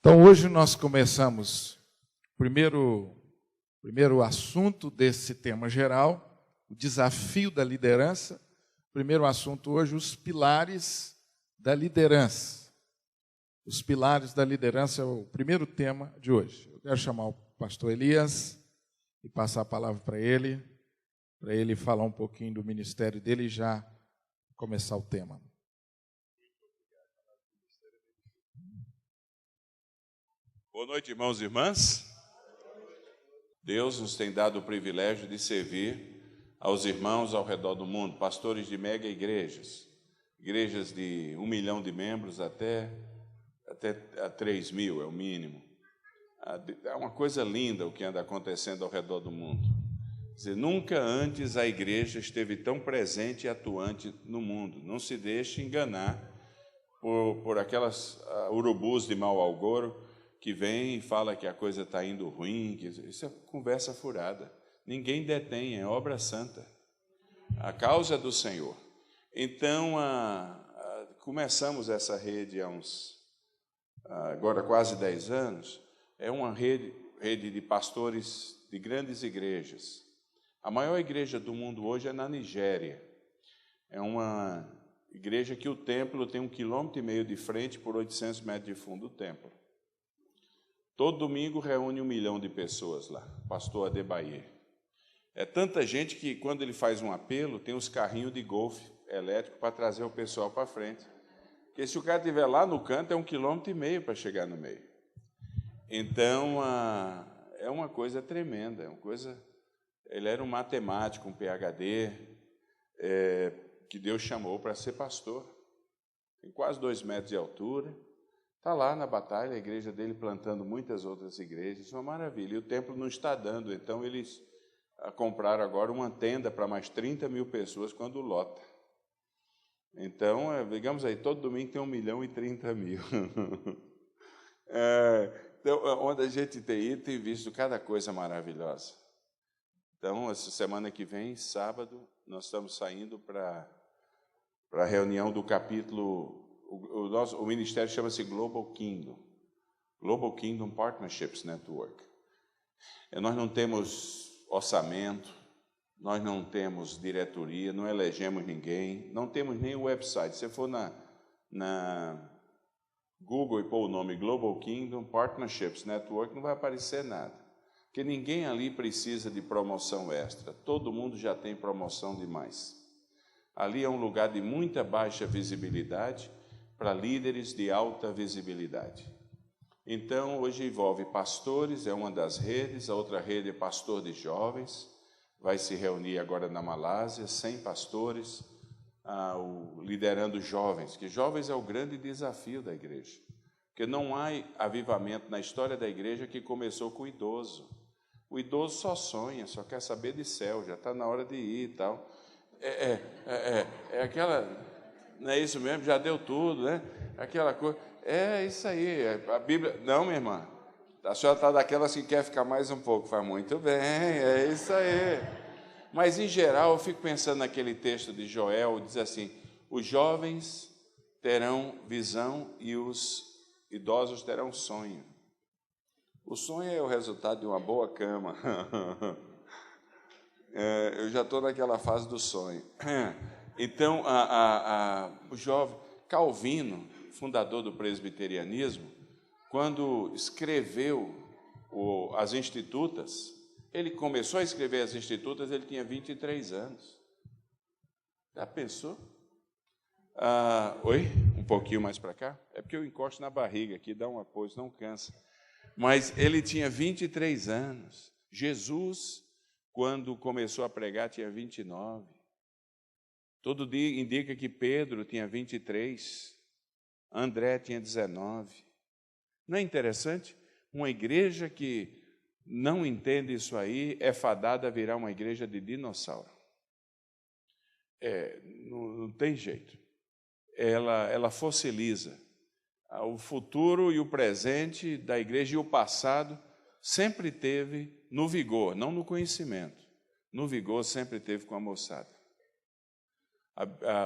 Então, hoje nós começamos o primeiro assunto desse tema geral, o desafio da liderança. Primeiro assunto hoje, os pilares da liderança. Os pilares da liderança é o primeiro tema de hoje. Eu quero chamar o pastor Elias e passar a palavra para ele falar um pouquinho do ministério dele e já começar o tema. Boa noite, irmãos e irmãs. Deus nos tem dado o privilégio de servir aos irmãos ao redor do mundo, pastores de mega igrejas de 1 milhão de membros até 3 mil, é o mínimo. É uma coisa linda o que anda acontecendo ao redor do mundo. Quer dizer, nunca antes a igreja esteve tão presente e atuante no mundo. Não se deixe enganar por aquelas urubus de mau agouro que vem e fala que a coisa está indo ruim, que isso é conversa furada. Ninguém detém, é obra santa. A causa é do Senhor. Então, começamos essa rede há agora quase 10 anos. É uma rede de pastores de grandes igrejas. A maior igreja do mundo hoje é na Nigéria. É uma igreja que o templo tem 1,5 km de frente por 800 metros de fundo do templo. Todo domingo reúne 1 milhão de pessoas lá, pastor Adebaye. É tanta gente que quando ele faz um apelo, tem os carrinhos de golfe elétrico para trazer o pessoal para frente. Porque se o cara estiver lá no canto, é 1,5 km para chegar no meio. Então, é uma coisa tremenda, Ele era um matemático, um PhD, que Deus chamou para ser pastor. Tem quase 2 metros de altura. Está lá na batalha, a igreja dele plantando muitas outras igrejas, uma maravilha. E o templo não está dando, então eles compraram agora uma tenda para mais 30 mil pessoas quando lota. Então, digamos aí, todo domingo tem 1.030.000. Então, onde a gente tem ido, tem visto cada coisa maravilhosa. Então, essa semana que vem, sábado, nós estamos saindo para a reunião do capítulo. O ministério chama-se Global Kingdom Partnerships Network. Nós não temos orçamento, nós não temos diretoria, não elegemos ninguém, não temos nem o website. Se você for na Google e pôr o nome Global Kingdom Partnerships Network, não vai aparecer nada. Porque ninguém ali precisa de promoção extra, todo mundo já tem promoção demais. Ali é um lugar de muita baixa visibilidade, para líderes de alta visibilidade. Então, hoje envolve pastores, é uma das redes, a outra rede é pastor de jovens, vai se reunir agora na Malásia, 100 pastores, liderando jovens, que jovens é o grande desafio da igreja, porque não há avivamento na história da igreja que começou com o idoso. O idoso só sonha, só quer saber de céu, já está na hora de ir e tal. É aquela... Não é isso mesmo? Já deu tudo, né? Aquela coisa. É isso aí. A Bíblia... Não, minha irmã. A senhora está daquelas que quer ficar mais um pouco. Faz muito bem, é isso aí. Mas, em geral, eu fico pensando naquele texto de Joel, diz assim, os jovens terão visão e os idosos terão sonho. O sonho é o resultado de uma boa cama. Eu já estou naquela fase do sonho. Então, o jovem Calvino, fundador do presbiterianismo, quando escreveu as Institutas, ele começou a escrever as Institutas, ele tinha 23 anos. Já pensou? Oi? Um pouquinho mais para cá? É porque eu encosto na barriga aqui, dá um apoio, não cansa. Mas ele tinha 23 anos. Jesus, quando começou a pregar, tinha 29. Todo dia indica que Pedro tinha 23, André tinha 19. Não é interessante? Uma igreja que não entende isso aí é fadada a virar uma igreja de dinossauro. Não tem jeito. Ela fossiliza. O futuro e o presente da igreja e o passado sempre teve no vigor, não no conhecimento. No vigor sempre teve com a moçada.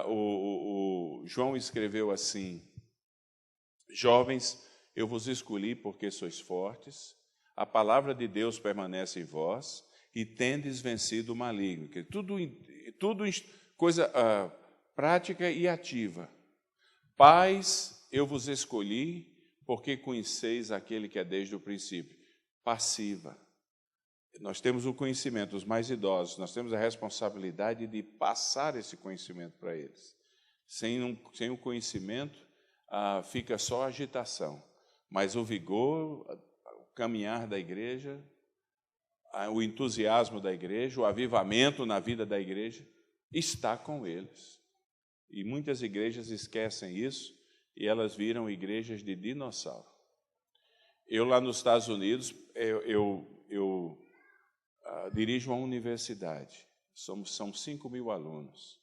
O João escreveu assim, jovens eu vos escolhi porque sois fortes, a palavra de Deus permanece em vós, e tendes vencido o maligno. Tudo coisa prática e ativa. Pais, eu vos escolhi porque conheceis aquele que é desde o princípio. Passiva. Nós temos o conhecimento, os mais idosos, nós temos a responsabilidade de passar esse conhecimento para eles. Sem o conhecimento, fica só agitação. Mas o vigor, o caminhar da igreja, o entusiasmo da igreja, o avivamento na vida da igreja, está com eles. E muitas igrejas esquecem isso e elas viram igrejas de dinossauro. Eu lá nos Estados Unidos, eu dirijo uma universidade. São 5.000 alunos.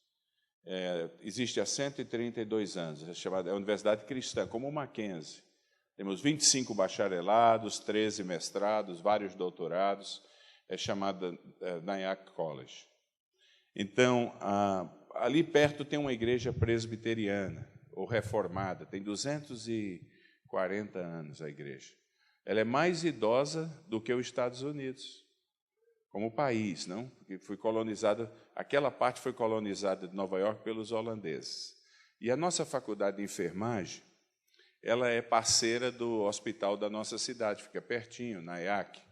Existe há 132 anos, é chamada Universidade Cristã, como o Mackenzie. Temos 25 bacharelados, 13 mestrados, vários doutorados. É chamada Nyack College. Então, ali perto tem uma igreja presbiteriana, ou reformada, tem 240 anos a igreja. Ela é mais idosa do que os Estados Unidos, como país, não? Porque foi colonizada, aquela parte foi colonizada de Nova York pelos holandeses. E a nossa faculdade de enfermagem, ela é parceira do hospital da nossa cidade, fica pertinho, na Nyack.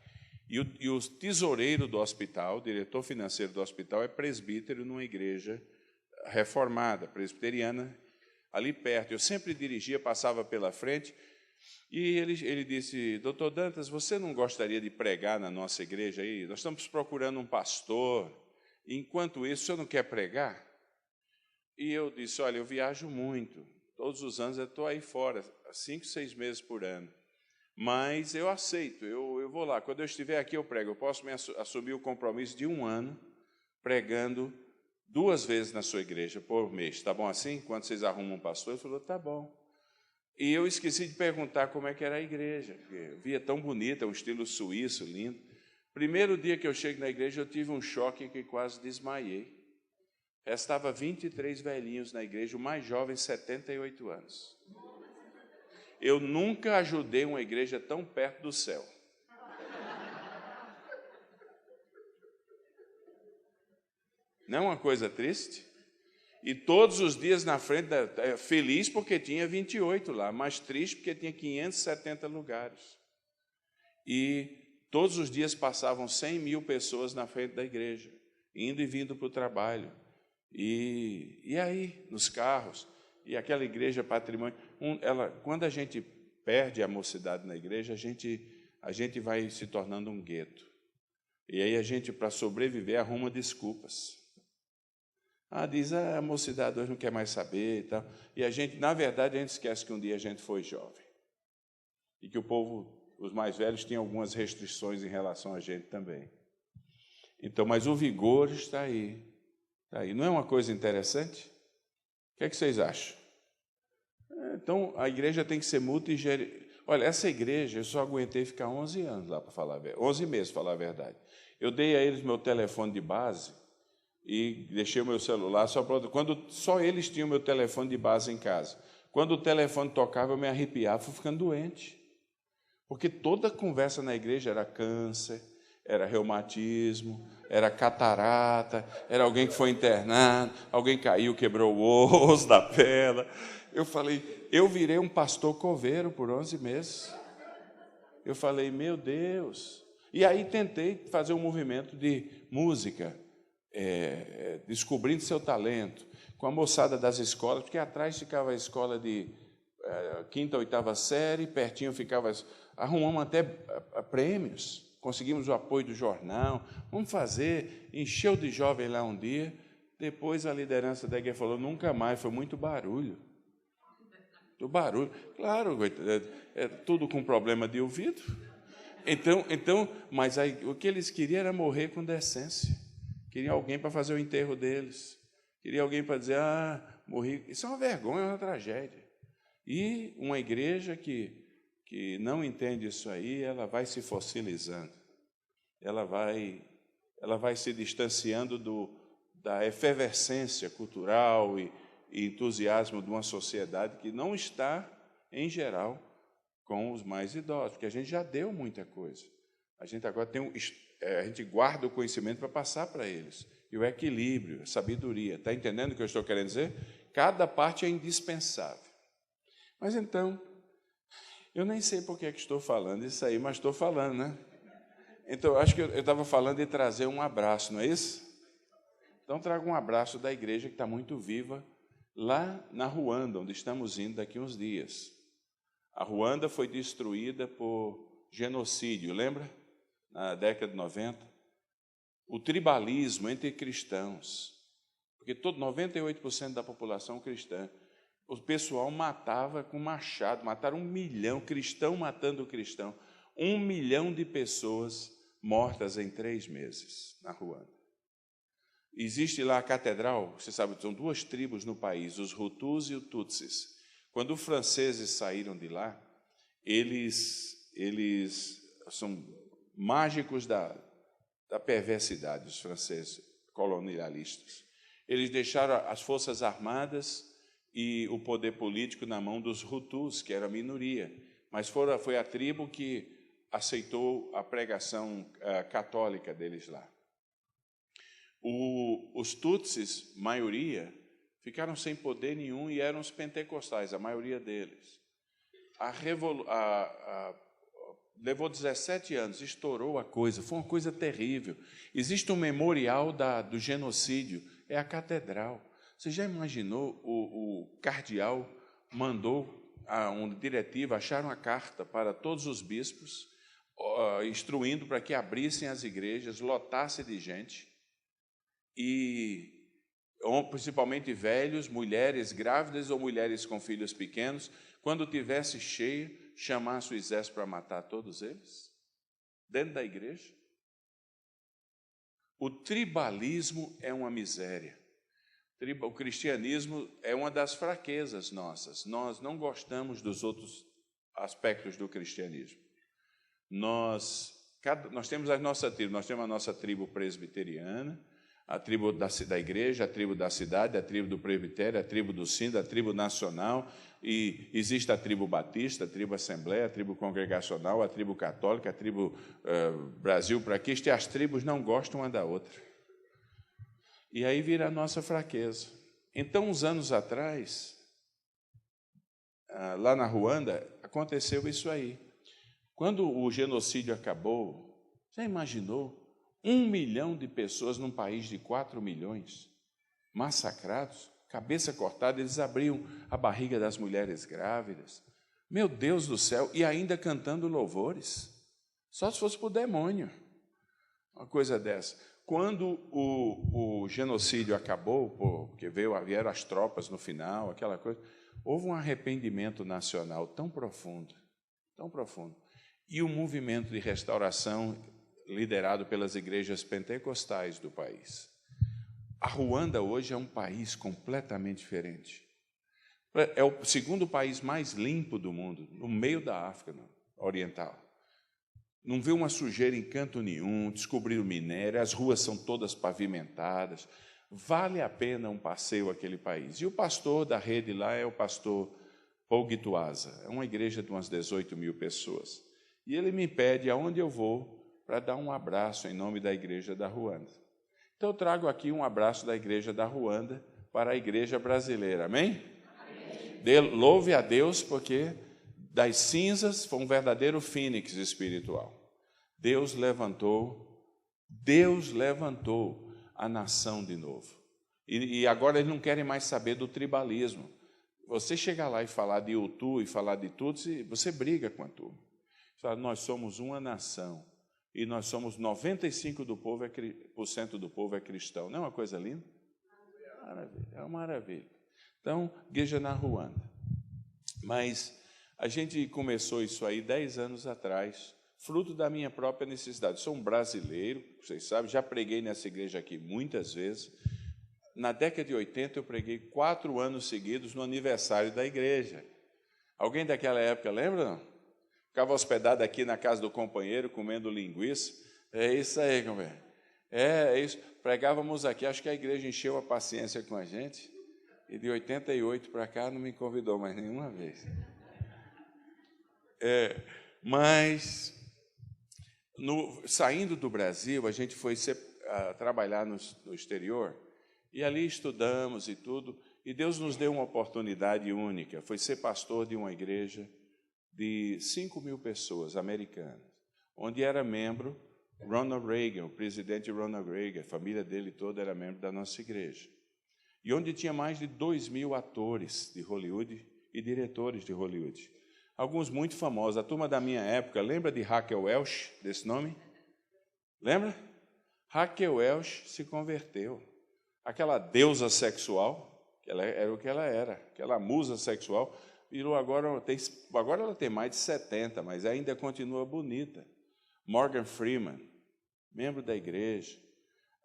E o tesoureiro do hospital, o diretor financeiro do hospital, é presbítero numa igreja reformada, presbiteriana, ali perto. Eu sempre dirigia, passava pela frente, e ele disse, doutor Dantas, você não gostaria de pregar na nossa igreja aí? Nós estamos procurando um pastor, e enquanto isso, o senhor não quer pregar? E eu disse, olha, eu viajo muito, todos os anos eu estou aí fora, 5, 6 meses por ano. Mas eu aceito, eu vou lá. Quando eu estiver aqui, eu prego. Eu posso assumir o compromisso de 1 ano pregando 2 vezes na sua igreja por mês. Está bom assim? Quando vocês arrumam um pastor, ele falou, tá bom. E eu esqueci de perguntar como é que era a igreja. Eu via tão bonita, um estilo suíço, lindo. Primeiro dia que eu chego na igreja, eu tive um choque que quase desmaiei. Restava 23 velhinhos na igreja, o mais jovem, 78 anos. Eu nunca ajudei uma igreja tão perto do céu. Não é uma coisa triste? E todos os dias na frente, feliz porque tinha 28 lá, mas triste porque tinha 570 lugares. E todos os dias passavam 100.000 pessoas na frente da igreja, indo e vindo para o trabalho. E aí, nos carros, e aquela igreja patrimônio, quando a gente perde a mocidade na igreja, a gente vai se tornando um gueto. E aí a gente, para sobreviver, arruma desculpas. Diz, a mocidade hoje não quer mais saber e tal. E a gente, na verdade, a gente esquece que um dia a gente foi jovem. E que o povo, os mais velhos, tinham algumas restrições em relação a gente também. Então, mas o vigor está aí. Está aí. Não é uma coisa interessante? O que é que vocês acham? Então, a igreja tem que ser multigerencial. Olha, essa igreja, eu só aguentei ficar 11 anos lá, para falar a verdade. 11 meses, para falar a verdade. Eu dei a eles meu telefone de base e deixei o meu celular só para... Quando só eles tinham meu telefone de base em casa. Quando o telefone tocava, eu me arrepiava, fui ficando doente. Porque toda conversa na igreja era câncer, era reumatismo, era catarata, era alguém que foi internado, alguém caiu, quebrou o osso da pele. Eu falei, eu virei um pastor coveiro por 11 meses. Eu falei, meu Deus. E aí tentei fazer um movimento de música, descobrindo seu talento, com a moçada das escolas, porque atrás ficava a escola de 5ª, 8ª série, pertinho ficava... Arrumamos até prêmios, conseguimos o apoio do jornal, vamos fazer, encheu de jovens lá um dia, depois a liderança da igreja falou, nunca mais, foi muito barulho. Do barulho, claro, tudo com problema de ouvido. Então, mas aí, o que eles queriam era morrer com decência. Queriam alguém para fazer o enterro deles. Queria alguém para dizer, morri. Isso é uma vergonha, é uma tragédia. E uma igreja que não entende isso aí, ela vai se fossilizando. Ela vai se distanciando da efervescência cultural e entusiasmo de uma sociedade que não está, em geral, com os mais idosos, porque a gente já deu muita coisa. A gente agora a gente guarda o conhecimento para passar para eles. E o equilíbrio, a sabedoria. Está entendendo o que eu estou querendo dizer? Cada parte é indispensável. Mas então, eu nem sei por que estou falando isso aí, mas estou falando, né? Então, eu acho que eu estava falando de trazer um abraço, não é isso? Então, trago um abraço da igreja que está muito viva, lá na Ruanda, onde estamos indo daqui a uns dias. A Ruanda foi destruída por genocídio, lembra? Na década de 90. O tribalismo entre cristãos, porque 98% da população cristã, o pessoal matava com machado, mataram 1 milhão, cristão matando cristão, 1 milhão de pessoas mortas em 3 meses na Ruanda. Existe lá a catedral, você sabe, são 2 tribos no país, os Hutus e os Tutsis. Quando os franceses saíram de lá, eles são mágicos da perversidade, os franceses colonialistas. Eles deixaram as forças armadas e o poder político na mão dos Hutus, que era a minoria, mas foi a tribo que aceitou a pregação católica deles lá. Os Tutsis, maioria, ficaram sem poder nenhum e eram os pentecostais, a maioria deles. Levou 17 anos, estourou a coisa, foi uma coisa terrível. Existe um memorial do genocídio, é a catedral. Você já imaginou, o cardeal mandou uma diretiva, acharam a carta para todos os bispos, instruindo para que abrissem as igrejas, lotasse de gente, e principalmente velhos, mulheres grávidas ou mulheres com filhos pequenos, quando tivesse cheio, chamasse o exército para matar todos eles, dentro da igreja. O tribalismo é uma miséria. O cristianismo é uma das fraquezas nossas. Nós não gostamos dos outros aspectos do cristianismo. Nós temos a nossa tribo, nós temos a nossa tribo presbiteriana, a tribo da igreja, a tribo da cidade, a tribo do presbitério, a tribo do síndico, a tribo nacional, e existe a tribo batista, a tribo assembleia, a tribo congregacional, a tribo católica, a tribo Brasil praquista, e as tribos não gostam uma da outra. E aí vira a nossa fraqueza. Então, uns anos atrás, lá na Ruanda, aconteceu isso aí. Quando o genocídio acabou, você imaginou 1 milhão de pessoas num país de 4 milhões, massacrados, cabeça cortada, eles abriam a barriga das mulheres grávidas. Meu Deus do céu, e ainda cantando louvores. Só se fosse para o demônio, uma coisa dessa. Quando o genocídio acabou, porque vieram as tropas no final, aquela coisa, houve um arrependimento nacional tão profundo, e um movimento de restauração liderado pelas igrejas pentecostais do país. A Ruanda hoje é um país completamente diferente. É o segundo país mais limpo do mundo, no meio da África Oriental. Não vê uma sujeira em canto nenhum, descobriram minério, as ruas são todas pavimentadas. Vale a pena um passeio àquele país. E o pastor da rede lá é o pastor Paul Gituasa, é uma igreja de umas 18 mil pessoas. E ele me pede aonde eu vou para dar um abraço em nome da igreja da Ruanda. Então eu trago aqui um abraço da igreja da Ruanda para a igreja brasileira, amém? Amém. Louve a Deus, porque das cinzas foi um verdadeiro fênix espiritual. Deus levantou a nação de novo. E agora eles não querem mais saber do tribalismo. Você chegar lá e falar de Hutu e falar de Tutsi, você briga com a turma. Fala, nós somos uma nação e nós somos 95% do povo é cristão. Não é uma coisa linda? Maravilha, é uma maravilha. Então, igreja na Ruanda. Mas a gente começou isso aí 10 anos atrás, fruto da minha própria necessidade. Sou um brasileiro, vocês sabem, já preguei nessa igreja aqui muitas vezes. Na década de 80, eu preguei 4 anos seguidos no aniversário da igreja. Alguém daquela época lembra, não? Ficava hospedado aqui na casa do companheiro, comendo linguiça. É isso aí, companheiro. É isso. Pregávamos aqui, acho que a igreja encheu a paciência com a gente. E de 88 para cá não me convidou mais nenhuma vez. Mas, saindo do Brasil, a gente foi trabalhar no exterior, e ali estudamos e tudo, e Deus nos deu uma oportunidade única, foi ser pastor de uma igreja de 5.000 pessoas americanas, onde era membro Ronald Reagan, o presidente Ronald Reagan, a família dele toda era membro da nossa igreja, e onde tinha mais de 2.000 atores de Hollywood e diretores de Hollywood, alguns muito famosos. A turma da minha época, lembra de Raquel Welch, desse nome? Lembra? Raquel Welch se converteu. Aquela deusa sexual, que ela era o que ela era, aquela musa sexual, virou agora ela tem mais de 70, mas ainda continua bonita. Morgan Freeman, membro da igreja.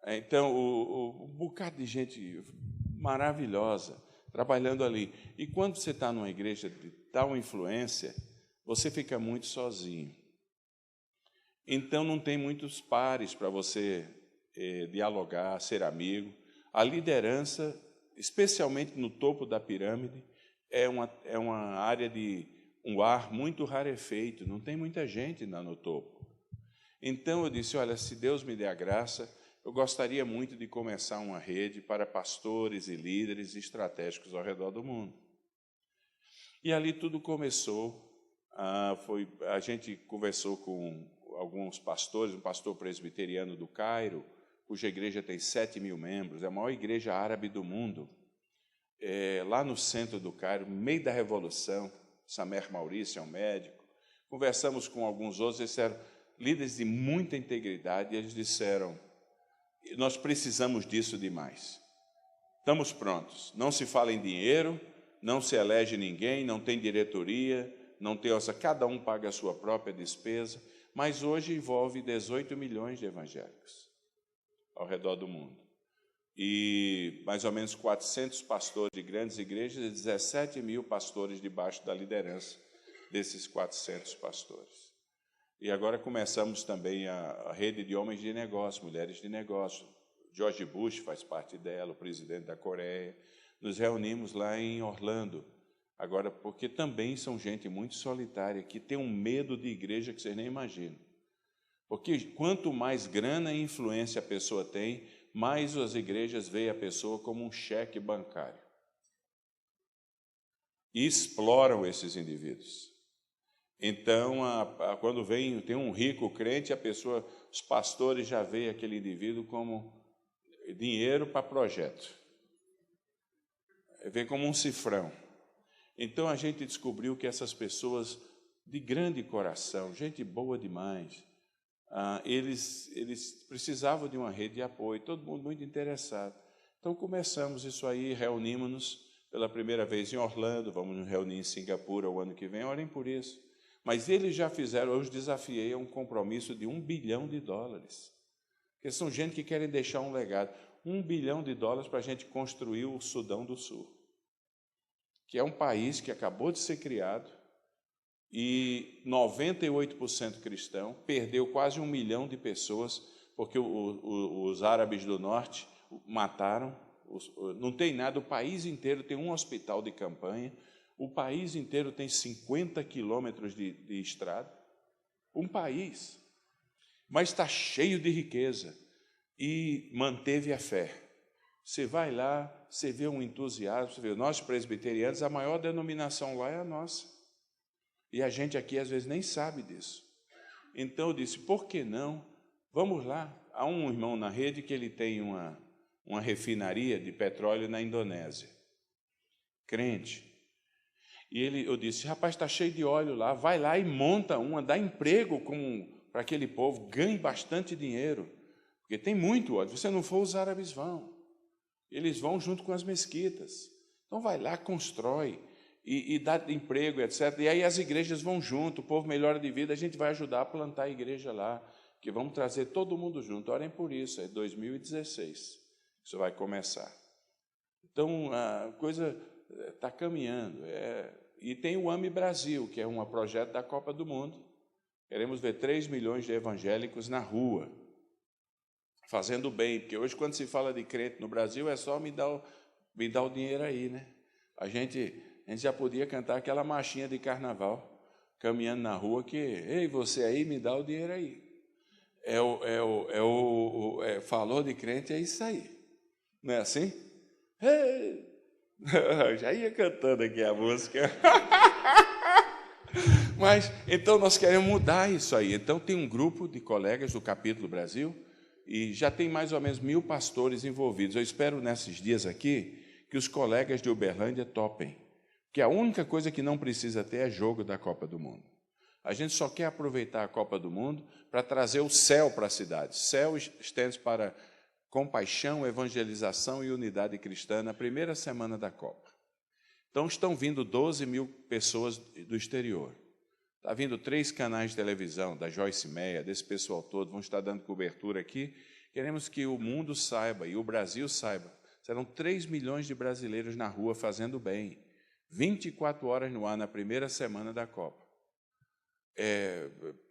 Então, um bocado de gente maravilhosa trabalhando ali. E quando você está numa igreja de tal influência, você fica muito sozinho. Então, não tem muitos pares para você dialogar, ser amigo. A liderança, especialmente no topo da pirâmide, é uma área de um ar muito rarefeito, não tem muita gente lá no topo. Então, eu disse, olha, se Deus me der a graça, eu gostaria muito de começar uma rede para pastores e líderes estratégicos ao redor do mundo. E ali tudo começou. A gente conversou com alguns pastores, um pastor presbiteriano do Cairo, cuja igreja tem 7.000 membros, é a maior igreja árabe do mundo. Lá no centro do Cairo, no meio da Revolução, Samer Maurício é um médico. Conversamos com alguns outros, eles eram líderes de muita integridade, e eles disseram, nós precisamos disso demais. Estamos prontos. Não se fala em dinheiro, não se elege ninguém, não tem diretoria, não tem cada um paga a sua própria despesa, mas hoje envolve 18 milhões de evangélicos ao redor do mundo. E mais ou menos 400 pastores de grandes igrejas e 17.000 pastores debaixo da liderança desses 400 pastores. E agora começamos também a rede de homens de negócio, mulheres de negócio. George Bush faz parte dela, o presidente da Coreia. Nos reunimos lá em Orlando, agora porque também são gente muito solitária, que tem um medo de igreja que vocês nem imaginam. Porque quanto mais grana e influência a pessoa tem, mais as igrejas veem a pessoa como um cheque bancário. E exploram esses indivíduos. Então, quando tem um rico crente, os pastores já veem aquele indivíduo como dinheiro para projeto. Vê como um cifrão. Então, a gente descobriu que essas pessoas de grande coração, gente boa demais, eles precisavam de uma rede de apoio, todo mundo muito interessado. Então, começamos isso aí, reunimos-nos pela primeira vez em Orlando, vamos nos reunir em Singapura o ano que vem, orem por isso. Mas eles já fizeram, eu os desafiei a um compromisso de $1 bilhão. Porque são gente que querem deixar um legado. $1 bilhão para a gente construir o Sudão do Sul, que é um país que acabou de ser criado e 98% cristão, perdeu quase 1 milhão de pessoas, porque os árabes do norte mataram. Não tem nada, o país inteiro tem um hospital de campanha, o país inteiro tem 50 quilômetros de estrada, um país, mas está cheio de riqueza e manteve a fé. Você vai lá, você vê um entusiasmo, você vê, nós presbiterianos, a maior denominação lá é a nossa, e a gente aqui às vezes nem sabe disso. Então eu disse, por que não? Vamos lá. Há um irmão na rede que ele tem uma refinaria de petróleo na Indonésia, crente. E eu disse, rapaz, está cheio de óleo lá, vai lá e monta dá emprego para aquele povo, ganhe bastante dinheiro, porque tem muito óleo. Se você não for, os árabes vão. Eles vão junto com as mesquitas. Então vai lá, constrói e dá emprego, etc. E aí as igrejas vão junto, o povo melhora de vida, a gente vai ajudar a plantar a igreja lá, que vamos trazer todo mundo junto. Orem por isso, é 2016, isso vai começar. Então a coisa está caminhando. E tem o AME Brasil, que é um projeto da Copa do Mundo. Queremos ver 3 milhões de evangélicos na rua, fazendo bem, porque hoje, quando se fala de crente no Brasil, é só me dar o dinheiro aí, né? A gente já podia cantar aquela marchinha de carnaval. caminhando na rua que, ei, você aí, me dá o dinheiro aí. Falou de crente, é isso aí. Não é assim? Já ia cantando aqui a música. Mas, então, nós queremos mudar isso aí. Então, tem um grupo de colegas do Capítulo Brasil e já tem mais ou menos 1000 pastores envolvidos. Eu espero, nesses dias aqui, que os colegas de Uberlândia topem. Porque a única coisa que não precisa ter é jogo da Copa do Mundo. A gente só quer aproveitar a Copa do Mundo para trazer o céu para a cidade. Céu estende para compaixão, evangelização e unidade cristã na primeira semana da Copa. Então, estão vindo 12.000 pessoas do exterior. Está vindo 3 canais de televisão, da Joyce Meyer, desse pessoal todo, vão estar dando cobertura aqui. Queremos que o mundo saiba e o Brasil saiba. Serão 3 milhões de brasileiros na rua fazendo bem. 24 horas no ar na primeira semana da Copa.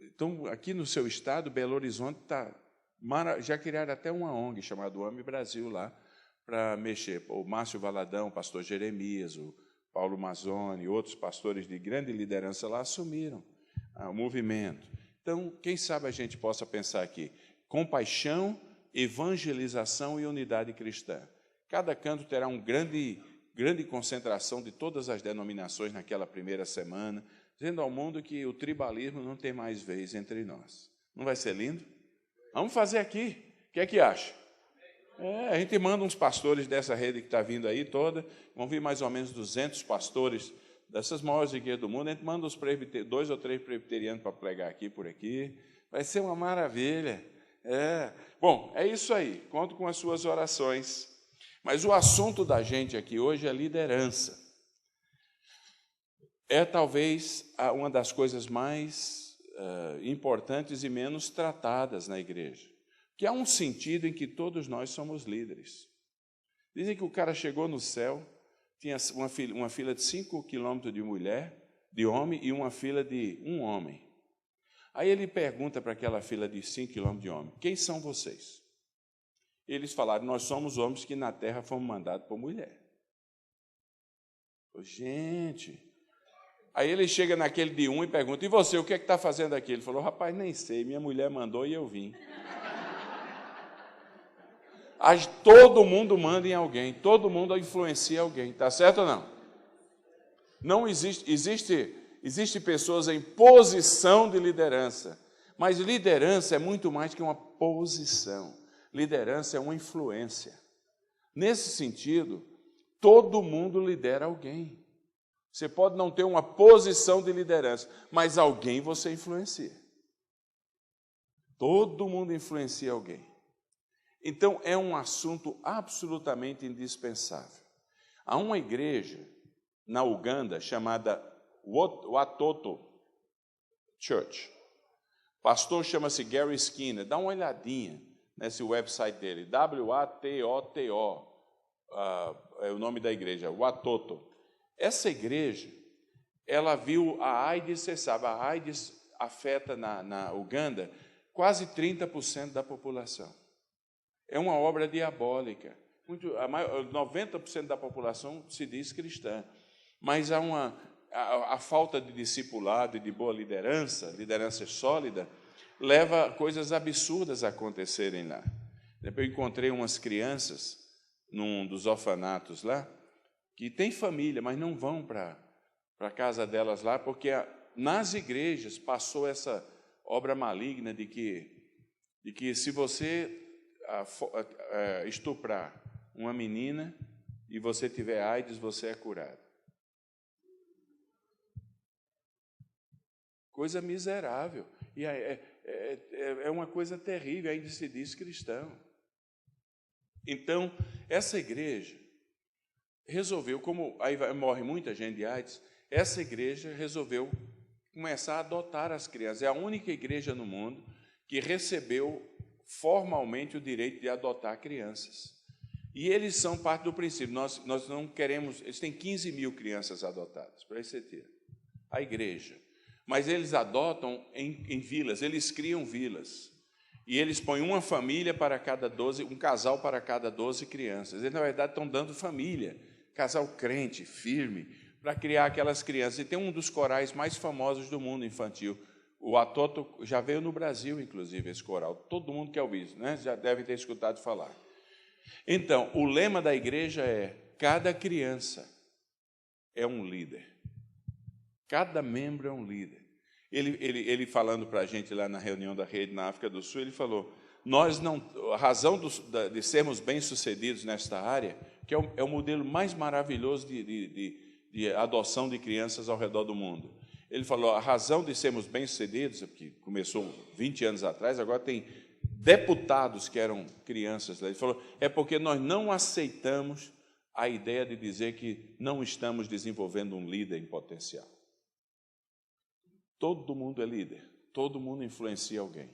Então, aqui no seu estado, Belo Horizonte, já criaram até uma ONG chamada OAMI Brasil lá, para mexer. O Márcio Valadão, o pastor Jeremias, o Paulo Mazzoni, outros pastores de grande liderança lá assumiram o movimento. Então, quem sabe a gente possa pensar aqui, compaixão, evangelização e unidade cristã. Cada canto terá uma grande concentração de todas as denominações naquela primeira semana, dizendo ao mundo que o tribalismo não tem mais vez entre nós. Não vai ser lindo? Vamos fazer aqui. O que é que acha? A gente manda uns pastores dessa rede que está vindo aí toda, vão vir mais ou menos 200 pastores dessas maiores igrejas do mundo, a gente manda os 2 ou 3 presbiterianos para pregar aqui por aqui, vai ser uma maravilha. Bom, é isso aí, conto com as suas orações. Mas o assunto da gente aqui hoje é liderança. É talvez uma das coisas mais importantes e menos tratadas na igreja. Que há um sentido em que todos nós somos líderes. Dizem que o cara chegou no céu, tinha uma fila de 5 quilômetros de homem, e uma fila de um homem. Aí ele pergunta para aquela fila de 5 quilômetros de homem, quem são vocês? Eles falaram, nós somos homens que na terra fomos mandados por mulher. Gente... Aí ele chega naquele de 1 e pergunta, e você, o que é que está fazendo aqui? Ele falou, rapaz, nem sei, minha mulher mandou e eu vim. Todo mundo manda em alguém, todo mundo influencia alguém, está certo ou não? Não existe pessoas em posição de liderança, mas liderança é muito mais que uma posição, liderança é uma influência. Nesse sentido, todo mundo lidera alguém. Você pode não ter uma posição de liderança, mas alguém você influencia. Todo mundo influencia alguém. Então, é um assunto absolutamente indispensável. Há uma igreja na Uganda chamada Watoto Church. O pastor chama-se Gary Skinner. Dá uma olhadinha nesse website dele, WATOTO, é o nome da igreja, Watoto. Essa igreja, ela viu a AIDS, você sabe, a AIDS afeta na Uganda quase 30% da população. É uma obra diabólica. 90% da população se diz cristã, mas há a falta de discipulado e de boa liderança sólida, leva coisas absurdas a acontecerem lá. Depois eu encontrei umas crianças num dos orfanatos lá, que têm família, mas não vão para a casa delas lá, porque nas igrejas passou essa obra maligna de que se você estuprar uma menina e você tiver AIDS, você é curado. Coisa miserável. E é uma coisa terrível, ainda se diz cristão. Então, essa igreja resolveu, como aí morre muita gente de AIDS, essa igreja resolveu começar a adotar as crianças. É a única igreja no mundo que recebeu formalmente o direito de adotar crianças. E eles são parte do princípio. Nós não queremos... Eles têm 15.000 crianças adotadas, para esse ter. A igreja. Mas eles adotam em vilas, eles criam vilas. E eles põem uma família para cada 12, um casal para cada 12 crianças. Eles, na verdade, estão dando família. Casal crente, firme, para criar aquelas crianças. E tem um dos corais mais famosos do mundo infantil. O Atoto já veio no Brasil, inclusive, esse coral. Todo mundo quer ouvir isso, né? Já deve ter escutado falar. Então, o lema da igreja é: cada criança é um líder. Cada membro é um líder. Ele falando para a gente lá na reunião da rede na África do Sul, ele falou: a razão de sermos bem-sucedidos nesta área, que é o modelo mais maravilhoso de adoção de crianças ao redor do mundo. Ele falou: a razão de sermos bem-sucedidos, que começou 20 anos atrás, agora tem deputados que eram crianças lá. Ele falou: é porque nós não aceitamos a ideia de dizer que não estamos desenvolvendo um líder em potencial. Todo mundo é líder, todo mundo influencia alguém.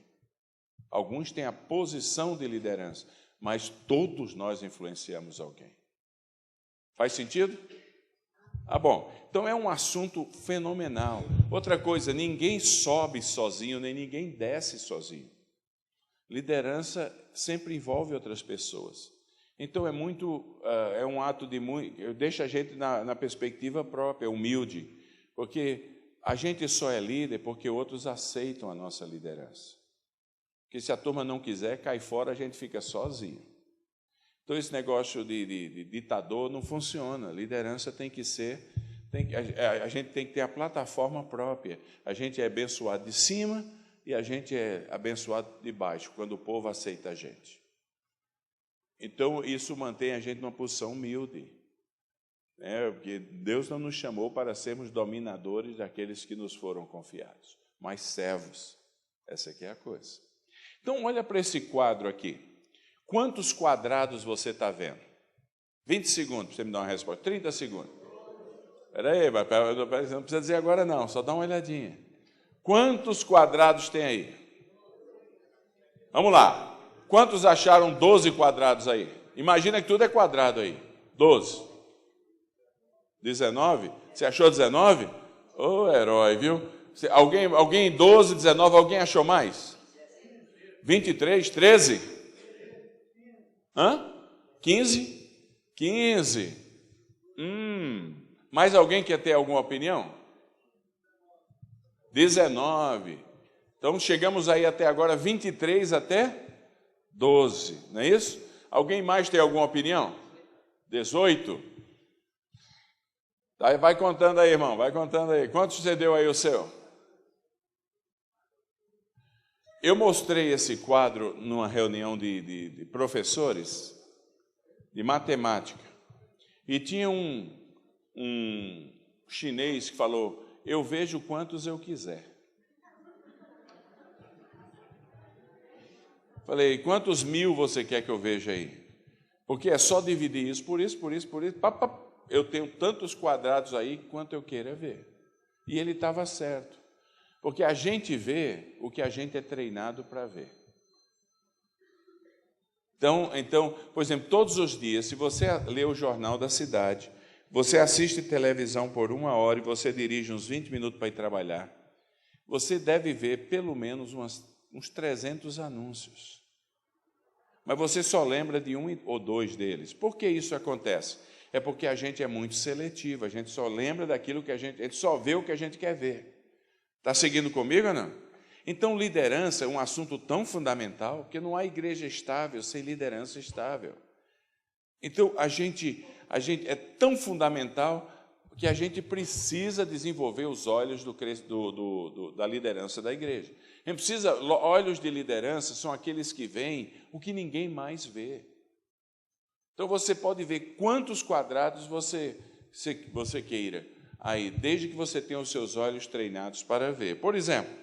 Alguns têm a posição de liderança, mas todos nós influenciamos alguém. Faz sentido? Bom, então é um assunto fenomenal. Outra coisa, ninguém sobe sozinho, nem ninguém desce sozinho. Liderança sempre envolve outras pessoas. Então é um ato de muito, deixa a gente na perspectiva própria, humilde, porque a gente só é líder porque outros aceitam a nossa liderança. Porque se a turma não quiser, cai fora, a gente fica sozinho. Então esse negócio de ditador não funciona. Liderança tem que ser, a gente tem que ter a plataforma própria. A gente é abençoado de cima e a gente é abençoado de baixo, quando o povo aceita a gente. Então isso mantém a gente numa posição humilde. Porque Deus não nos chamou para sermos dominadores daqueles que nos foram confiados, mas servos. Essa aqui é a coisa. Então, olha para esse quadro aqui. Quantos quadrados você está vendo? 20 segundos para você me dar uma resposta. 30 segundos. Espera aí, não precisa dizer agora não, só dá uma olhadinha. Quantos quadrados tem aí? Vamos lá. Quantos acharam 12 quadrados aí? Imagina que tudo é quadrado aí. 12. 19? Você achou 19? Ô, herói, viu? Alguém 12, 19, alguém achou mais? 23, 13? 15? 15. Mais alguém quer ter alguma opinião? 19. Então, chegamos aí até agora 23 até 12, não é isso? Alguém mais tem alguma opinião? 18? Vai contando aí, irmão, vai contando aí. Quantos você deu aí o seu? Eu mostrei esse quadro numa reunião de professores de matemática. E tinha um chinês que falou: eu vejo quantos eu quiser. Falei: quantos mil você quer que eu veja aí? Porque é só dividir isso por isso, por isso, por isso. Eu tenho tantos quadrados aí quanto eu queira ver. E ele estava certo. Porque a gente vê o que a gente é treinado para ver. Então, por exemplo, todos os dias, se você lê o Jornal da Cidade, você assiste televisão por 1 hora e você dirige uns 20 minutos para ir trabalhar, você deve ver pelo menos uns 300 anúncios. Mas você só lembra de 1 ou 2 deles. Por que isso acontece? É porque a gente é muito seletivo, a gente só lembra daquilo que a gente só vê o que a gente quer ver. Está seguindo comigo ou não? Então, liderança é um assunto tão fundamental que não há igreja estável sem liderança estável. Então, a gente é tão fundamental que a gente precisa desenvolver os olhos da liderança da igreja. A gente precisa, olhos de liderança são aqueles que veem o que ninguém mais vê. Então, você pode ver quantos quadrados você queira aí, desde que você tenha os seus olhos treinados para ver. Por exemplo,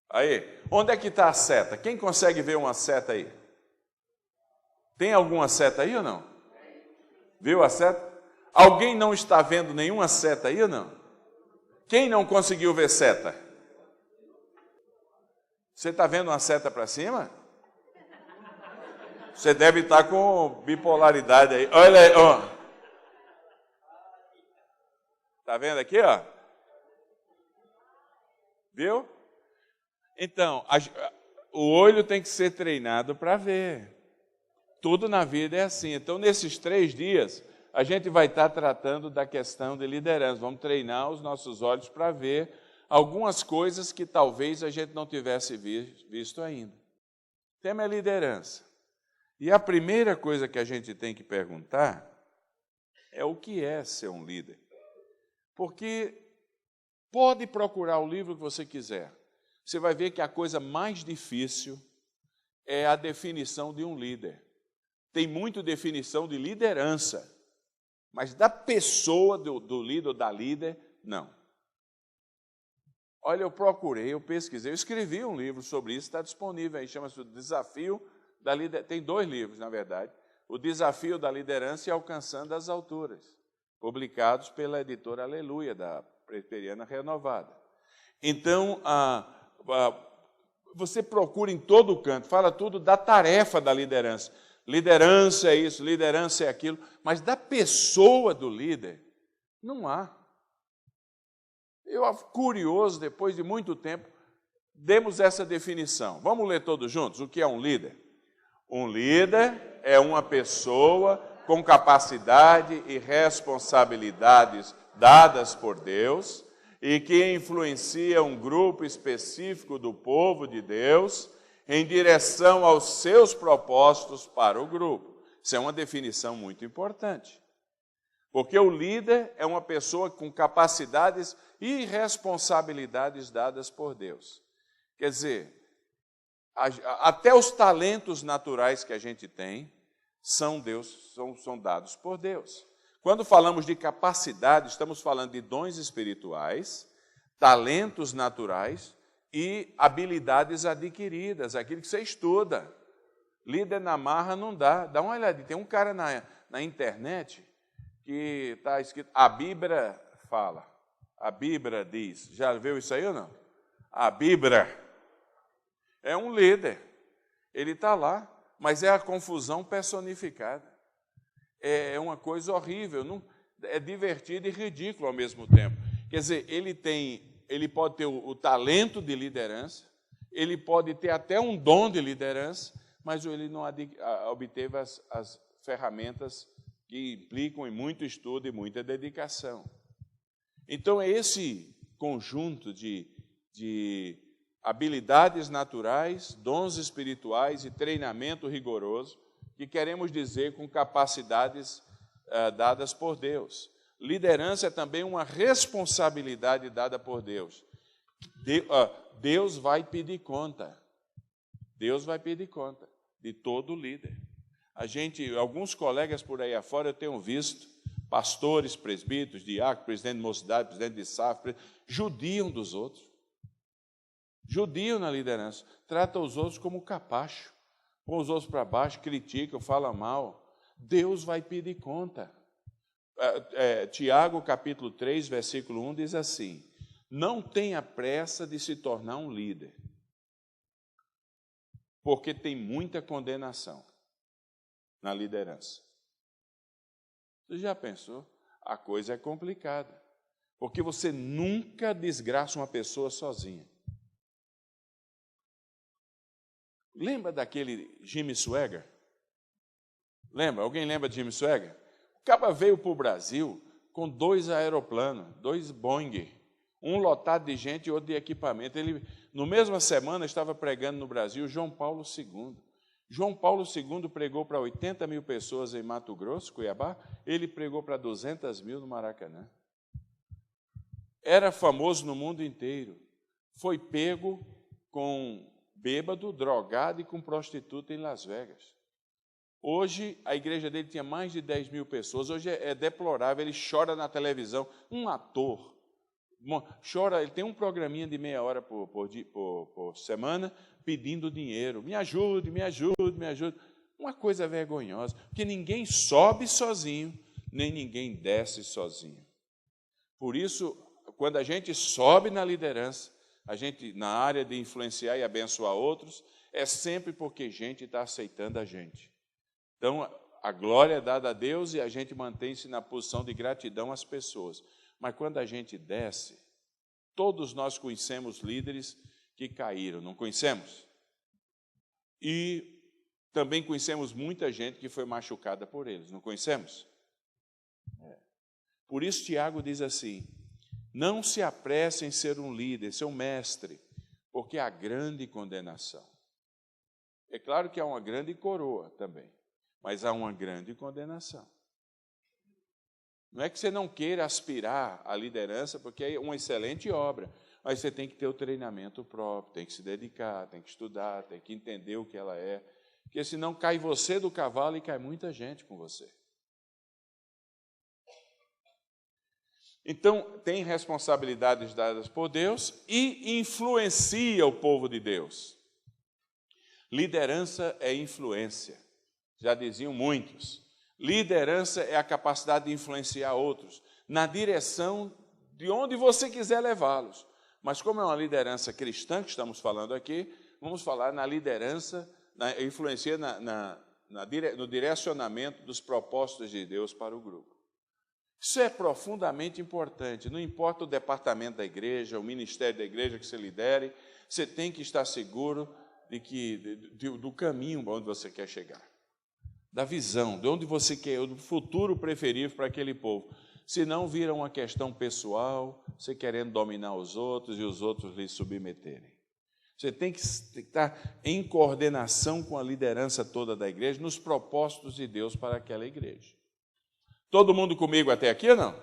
aí, onde é que está a seta? Quem consegue ver uma seta aí? Tem alguma seta aí ou não? Viu a seta? Alguém não está vendo nenhuma seta aí ou não? Quem não conseguiu ver seta? Você está vendo uma seta para cima? Você deve estar com bipolaridade aí. Olha aí, ó. Está vendo aqui, ó? Viu? Então, o olho tem que ser treinado para ver. Tudo na vida é assim. Então, nesses 3 dias, a gente vai estar tratando da questão de liderança. Vamos treinar os nossos olhos para ver algumas coisas que talvez a gente não tivesse visto ainda. O tema é liderança. E a primeira coisa que a gente tem que perguntar é o que é ser um líder. Porque pode procurar o livro que você quiser. Você vai ver que a coisa mais difícil é a definição de um líder. Tem muita definição de liderança, mas da pessoa, do líder ou da líder, não. Olha, eu procurei, eu pesquisei, eu escrevi um livro sobre isso, está disponível aí, chama-se O Desafio da Liderança. Tem 2 livros, na verdade. O Desafio da Liderança e Alcançando as Alturas, publicados pela editora Aleluia, da Presbiteriana Renovada. Então, você procura em todo canto, fala tudo da tarefa da liderança. Liderança é isso, liderança é aquilo, mas da pessoa do líder, não há. Eu, curioso, depois de muito tempo, demos essa definição. Vamos ler todos juntos? O que é um líder? Um líder é uma pessoa com capacidade e responsabilidades dadas por Deus e que influencia um grupo específico do povo de Deus em direção aos seus propósitos para o grupo. Isso é uma definição muito importante. Porque o líder é uma pessoa com capacidades e responsabilidades dadas por Deus. Quer dizer, até os talentos naturais que a gente tem são dados por Deus. Quando falamos de capacidade, estamos falando de dons espirituais, talentos naturais e habilidades adquiridas, aquilo que você estuda. Líder na marra não dá. Dá uma olhadinha. Tem um cara na internet que está escrito, a Bíblia fala, a Bíblia diz. Já viu isso aí ou não? A Bíblia é um líder. Ele está lá, mas é a confusão personificada. É uma coisa horrível, não, é divertido e ridículo ao mesmo tempo. Quer dizer, ele pode ter o talento de liderança, ele pode ter até um dom de liderança, mas ele não obteve as ferramentas que implicam em muito estudo e muita dedicação. Então, é esse conjunto de habilidades naturais, dons espirituais e treinamento rigoroso que queremos dizer com capacidades dadas por Deus. Liderança é também uma responsabilidade dada por Deus. Deus vai pedir conta. Deus vai pedir conta de todo líder. Alguns colegas por aí afora eu tenho visto, pastores, presbíteros, diáconos, presidente de mocidade, presidente de SAF, judiam dos outros. Judiam na liderança. Tratam os outros como capacho. Põe os outros para baixo, criticam, falam mal. Deus vai pedir conta. Tiago, capítulo 3, versículo 1, diz assim, não tenha pressa de se tornar um líder, porque tem muita condenação na liderança. Você já pensou? A coisa é complicada, porque você nunca desgraça uma pessoa sozinha. Lembra daquele Jimmy Swaggart? Lembra? Alguém lembra de Jimmy Swaggart? O cara veio para o Brasil com 2 aeroplanos, 2 Boeing, um lotado de gente e outro de equipamento. Ele, no mesma semana, estava pregando no Brasil João Paulo II. João Paulo II pregou para 80 mil pessoas em Mato Grosso, Cuiabá, ele pregou para 200 mil no Maracanã. Era famoso no mundo inteiro. Foi pego com bêbado, drogado e com prostituta em Las Vegas. Hoje, a igreja dele tinha mais de 10 mil pessoas. Hoje é deplorável, ele chora na televisão. Um ator chora, ele tem um programinha de meia hora por semana pedindo dinheiro. Me ajude, me ajude, me ajude. Uma coisa vergonhosa, porque ninguém sobe sozinho, nem ninguém desce sozinho. Por isso, quando a gente sobe na liderança, a gente, na área de influenciar e abençoar outros, é sempre porque gente está aceitando a gente. Então, a glória é dada a Deus e a gente mantém-se na posição de gratidão às pessoas. Mas quando a gente desce, todos nós conhecemos líderes que caíram, não conhecemos? E também conhecemos muita gente que foi machucada por eles, não conhecemos? Por isso Tiago diz assim: não se apresse em ser um líder, ser um mestre, porque há grande condenação. É claro que há uma grande coroa também, mas há uma grande condenação. Não é que você não queira aspirar à liderança, porque é uma excelente obra, mas você tem que ter o treinamento próprio, tem que se dedicar, tem que estudar, tem que entender o que ela é, porque senão cai você do cavalo e cai muita gente com você. Então, tem responsabilidades dadas por Deus e influencia o povo de Deus. Liderança é influência, já diziam muitos. Liderança é a capacidade de influenciar outros na direção de onde você quiser levá-los. Mas como é uma liderança cristã que estamos falando aqui, vamos falar na liderança, influencia no direcionamento dos propósitos de Deus para o grupo. Isso é profundamente importante. Não importa o departamento da igreja, o ministério da igreja que você lidere, você tem que estar seguro do caminho onde você quer chegar, da visão, de onde você quer, do futuro preferível para aquele povo. Senão vira uma questão pessoal, você querendo dominar os outros e os outros lhe submeterem. Você tem que estar em coordenação com a liderança toda da igreja, nos propósitos de Deus para aquela igreja. Todo mundo comigo até aqui ou não?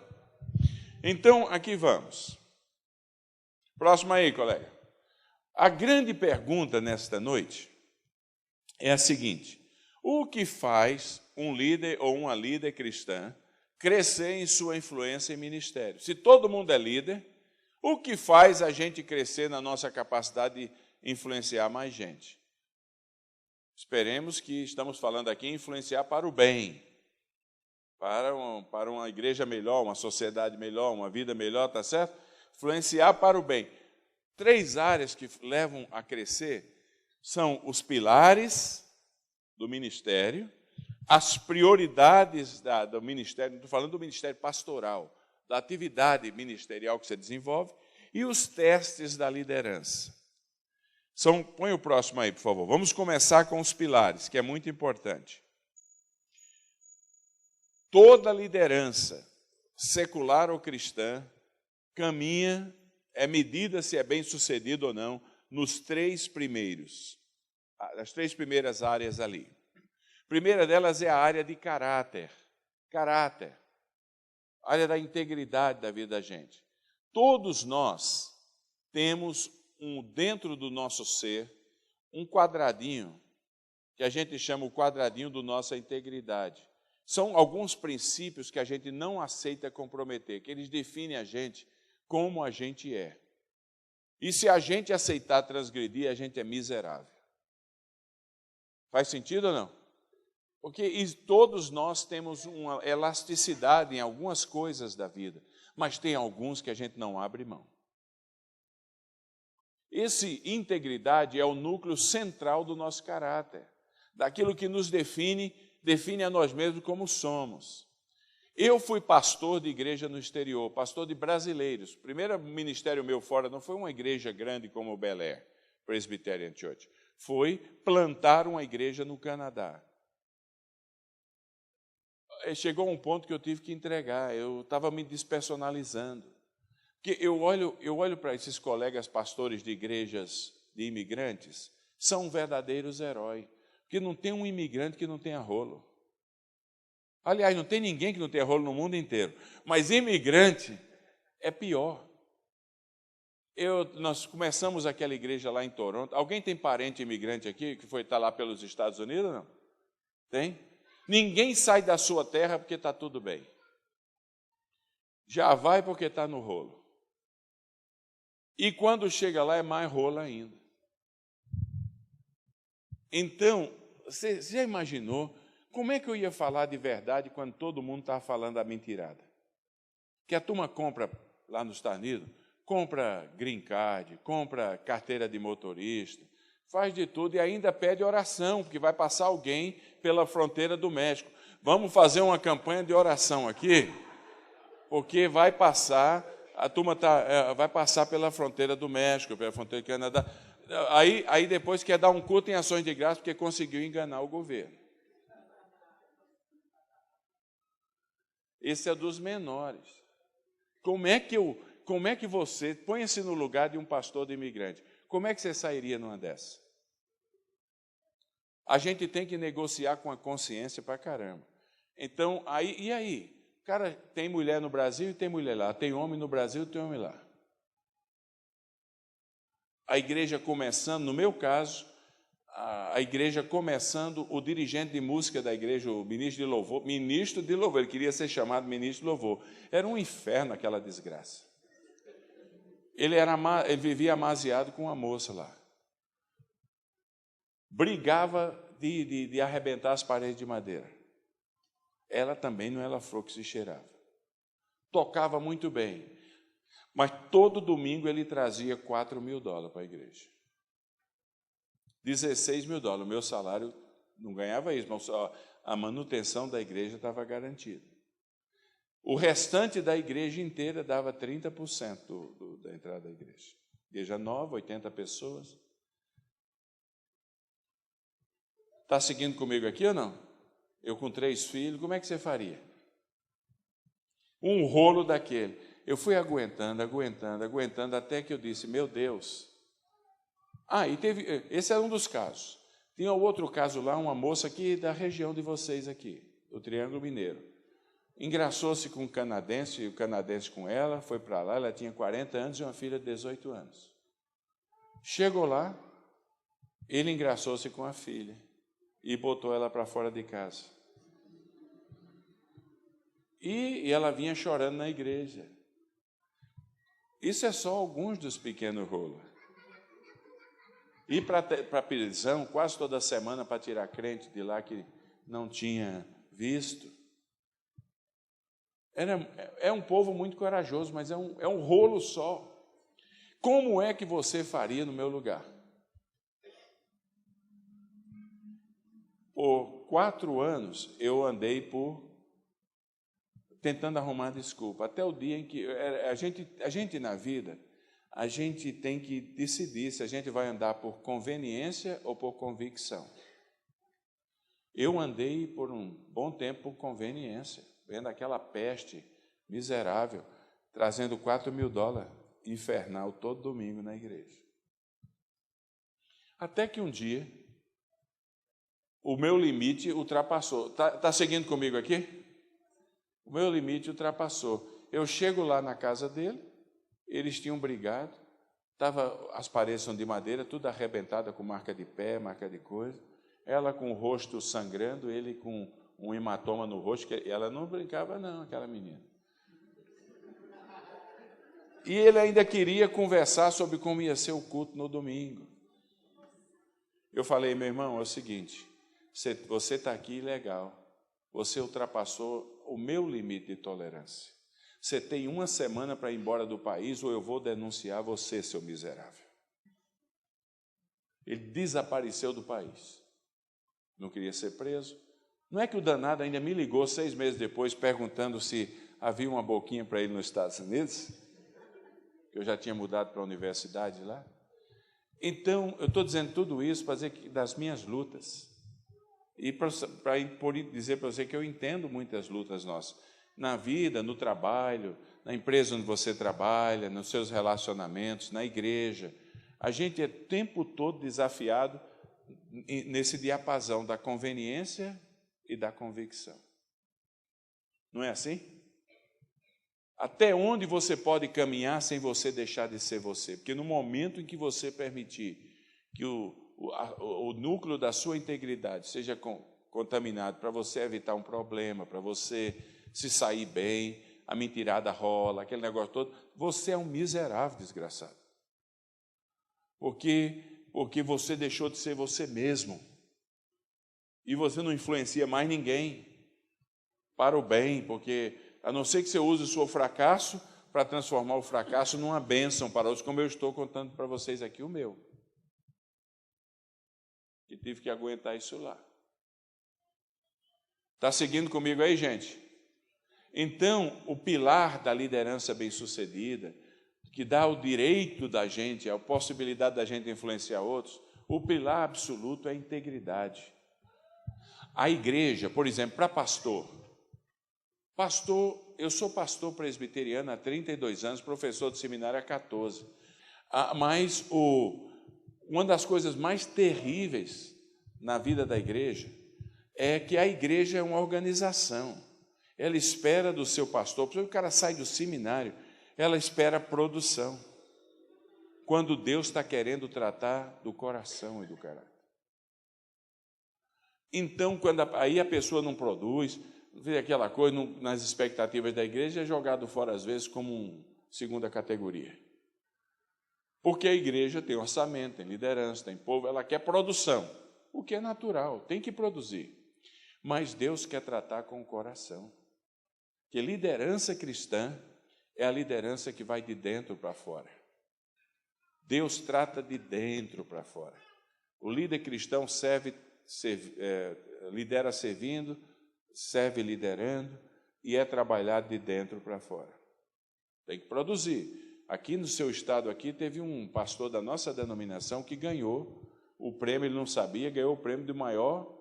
Então, aqui vamos. Próximo aí, colega. A grande pergunta nesta noite é a seguinte: o que faz um líder ou uma líder cristã crescer em sua influência e ministério? Se todo mundo é líder, o que faz a gente crescer na nossa capacidade de influenciar mais gente? Esperemos que estamos falando aqui em influenciar para o bem, para uma igreja melhor, uma sociedade melhor, uma vida melhor, tá certo? Influenciar para o bem. 3 áreas que levam a crescer são os pilares do ministério, as prioridades do ministério, não estou falando do ministério pastoral, da atividade ministerial que você desenvolve, e os testes da liderança. Põe o próximo aí, por favor. Vamos começar com os pilares, que é muito importante. Toda liderança, secular ou cristã, é medida se é bem-sucedido ou não, nas 3 primeiras áreas ali. A primeira delas é a área de caráter, a área da integridade da vida da gente. Todos nós temos dentro do nosso ser um quadradinho, que a gente chama o quadradinho da nossa integridade. São alguns princípios que a gente não aceita comprometer, que eles definem a gente como a gente é. E se a gente aceitar transgredir, a gente é miserável. Faz sentido ou não? Porque todos nós temos uma elasticidade em algumas coisas da vida, mas tem alguns que a gente não abre mão. Integridade é o núcleo central do nosso caráter, daquilo que nos define a nós mesmos como somos. Eu fui pastor de igreja no exterior, pastor de brasileiros. O primeiro ministério meu fora não foi uma igreja grande como o Bel Air Presbyterian Church, foi plantar uma igreja no Canadá. Chegou um ponto que eu tive que entregar, eu estava me despersonalizando. Porque eu olho para esses colegas pastores de igrejas de imigrantes, são verdadeiros heróis, porque não tem um imigrante que não tenha rolo. Aliás, não tem ninguém que não tenha rolo no mundo inteiro, mas imigrante é pior. Nós começamos aquela igreja lá em Toronto. Alguém tem parente imigrante aqui que foi estar lá pelos Estados Unidos ou não? Tem? Ninguém sai da sua terra porque está tudo bem. Já vai porque está no rolo. E quando chega lá é mais rolo ainda. Então, você já imaginou como é que eu ia falar de verdade quando todo mundo estava falando a mentirada? Que a turma compra lá nos Estados Unidos, compra green card, compra carteira de motorista, faz de tudo e ainda pede oração, porque vai passar alguém pela fronteira do México. Vamos fazer uma campanha de oração aqui, porque vai passar, a turma vai passar pela fronteira do México, pela fronteira do Canadá. Aí depois quer dar um culto em ações de graça porque conseguiu enganar o governo. Esse é dos menores. Como é que você, põe-se no lugar de um pastor de imigrante, como é que você sairia numa dessa? A gente tem que negociar com a consciência pra caramba. Então, e aí? Cara, tem mulher no Brasil e tem mulher lá. Tem homem no Brasil e tem homem lá. A igreja começando, no meu caso, a igreja começando, o dirigente de música da igreja, o ministro de louvor, ele queria ser chamado ministro de louvor. Era um inferno aquela desgraça. Ele vivia amaziado com uma moça lá. Brigava de arrebentar as paredes de madeira. Ela também não era flor que se cheirava. Tocava muito bem. Mas todo domingo ele trazia $4.000 para a igreja. $16.000. O meu salário não ganhava isso, mas a manutenção da igreja estava garantida. O restante da igreja inteira dava 30% da entrada da igreja. Igreja nova, 80 pessoas. Está seguindo comigo aqui ou não? Eu com 3 filhos, como é que você faria? Um rolo daquele. Eu fui aguentando, até que eu disse, meu Deus. Esse era um dos casos. Tinha outro caso lá, uma moça aqui da região de vocês aqui, do Triângulo Mineiro. Engraçou-se com um canadense, e o canadense com ela, foi para lá, ela tinha 40 anos e uma filha de 18 anos. Chegou lá, ele engraçou-se com a filha e botou ela para fora de casa. E ela vinha chorando na igreja. Isso é só alguns dos pequenos rolos. Ir para a prisão quase toda semana para tirar crente de lá que não tinha visto. É um povo muito corajoso, mas é um rolo só. Como é que você faria no meu lugar? Por 4 anos eu andei tentando arrumar desculpa, até o dia em que a gente na vida, a gente tem que decidir se a gente vai andar por conveniência ou por convicção. Eu andei por um bom tempo por conveniência, vendo aquela peste miserável, trazendo $4.000 infernal todo domingo na igreja. Até que um dia, o meu limite ultrapassou. Tá seguindo comigo aqui? O meu limite ultrapassou. Eu chego lá na casa dele, eles tinham brigado, as paredes são de madeira, tudo arrebentada com marca de pé, marca de coisa. Ela com o rosto sangrando, ele com um hematoma no rosto, que ela não brincava não, aquela menina. E ele ainda queria conversar sobre como ia ser o culto no domingo. Eu falei, meu irmão, é o seguinte, você está aqui legal, você ultrapassou o meu limite de tolerância. Você tem 1 semana para ir embora do país ou eu vou denunciar você, seu miserável. Ele desapareceu do país. Não queria ser preso. Não é que o danado ainda me ligou 6 meses depois perguntando se havia uma boquinha para ele nos Estados Unidos, que eu já tinha mudado para a universidade lá. Então, eu estou dizendo tudo isso para dizer que das minhas lutas, e para dizer para você que eu entendo muitas lutas nossas, na vida, no trabalho, na empresa onde você trabalha, nos seus relacionamentos, na igreja. A gente é o tempo todo desafiado nesse diapasão da conveniência e da convicção. Não é assim? Até onde você pode caminhar sem você deixar de ser você? Porque no momento em que você permitir que o núcleo da sua integridade seja contaminado para você evitar um problema, para você se sair bem, a mentirada rola, aquele negócio todo, você é um miserável desgraçado. Porque você deixou de ser você mesmo. E você não influencia mais ninguém para o bem, porque a não ser que você use o seu fracasso para transformar o fracasso numa bênção para outros, como eu estou contando para vocês aqui o meu. Que tive que aguentar isso lá. Está seguindo comigo aí, gente? Então, o pilar da liderança bem-sucedida, que dá o direito da gente, a possibilidade da gente influenciar outros, o pilar absoluto é a integridade. A igreja, por exemplo, para pastor, Pastor, eu sou pastor presbiteriano há 32 anos, professor de seminário há 14. Mas uma das coisas mais terríveis na vida da igreja é que a igreja é uma organização. Ela espera do seu pastor, porque o cara sai do seminário, ela espera produção. Quando Deus está querendo tratar do coração e do caráter. Então, aí a pessoa não produz, vê aquela coisa nas expectativas da igreja, é jogado fora às vezes como segunda categoria. Porque a igreja tem orçamento, tem liderança, tem povo, ela quer produção, o que é natural, tem que produzir. Mas Deus quer tratar com o coração. Que liderança cristã é a liderança que vai de dentro para fora. Deus trata de dentro para fora. O líder cristão lidera servindo, serve liderando e é trabalhado de dentro para fora. Tem que produzir. Aqui no seu estado aqui teve um pastor da nossa denominação que ganhou o prêmio, ele não sabia, ganhou o prêmio de maior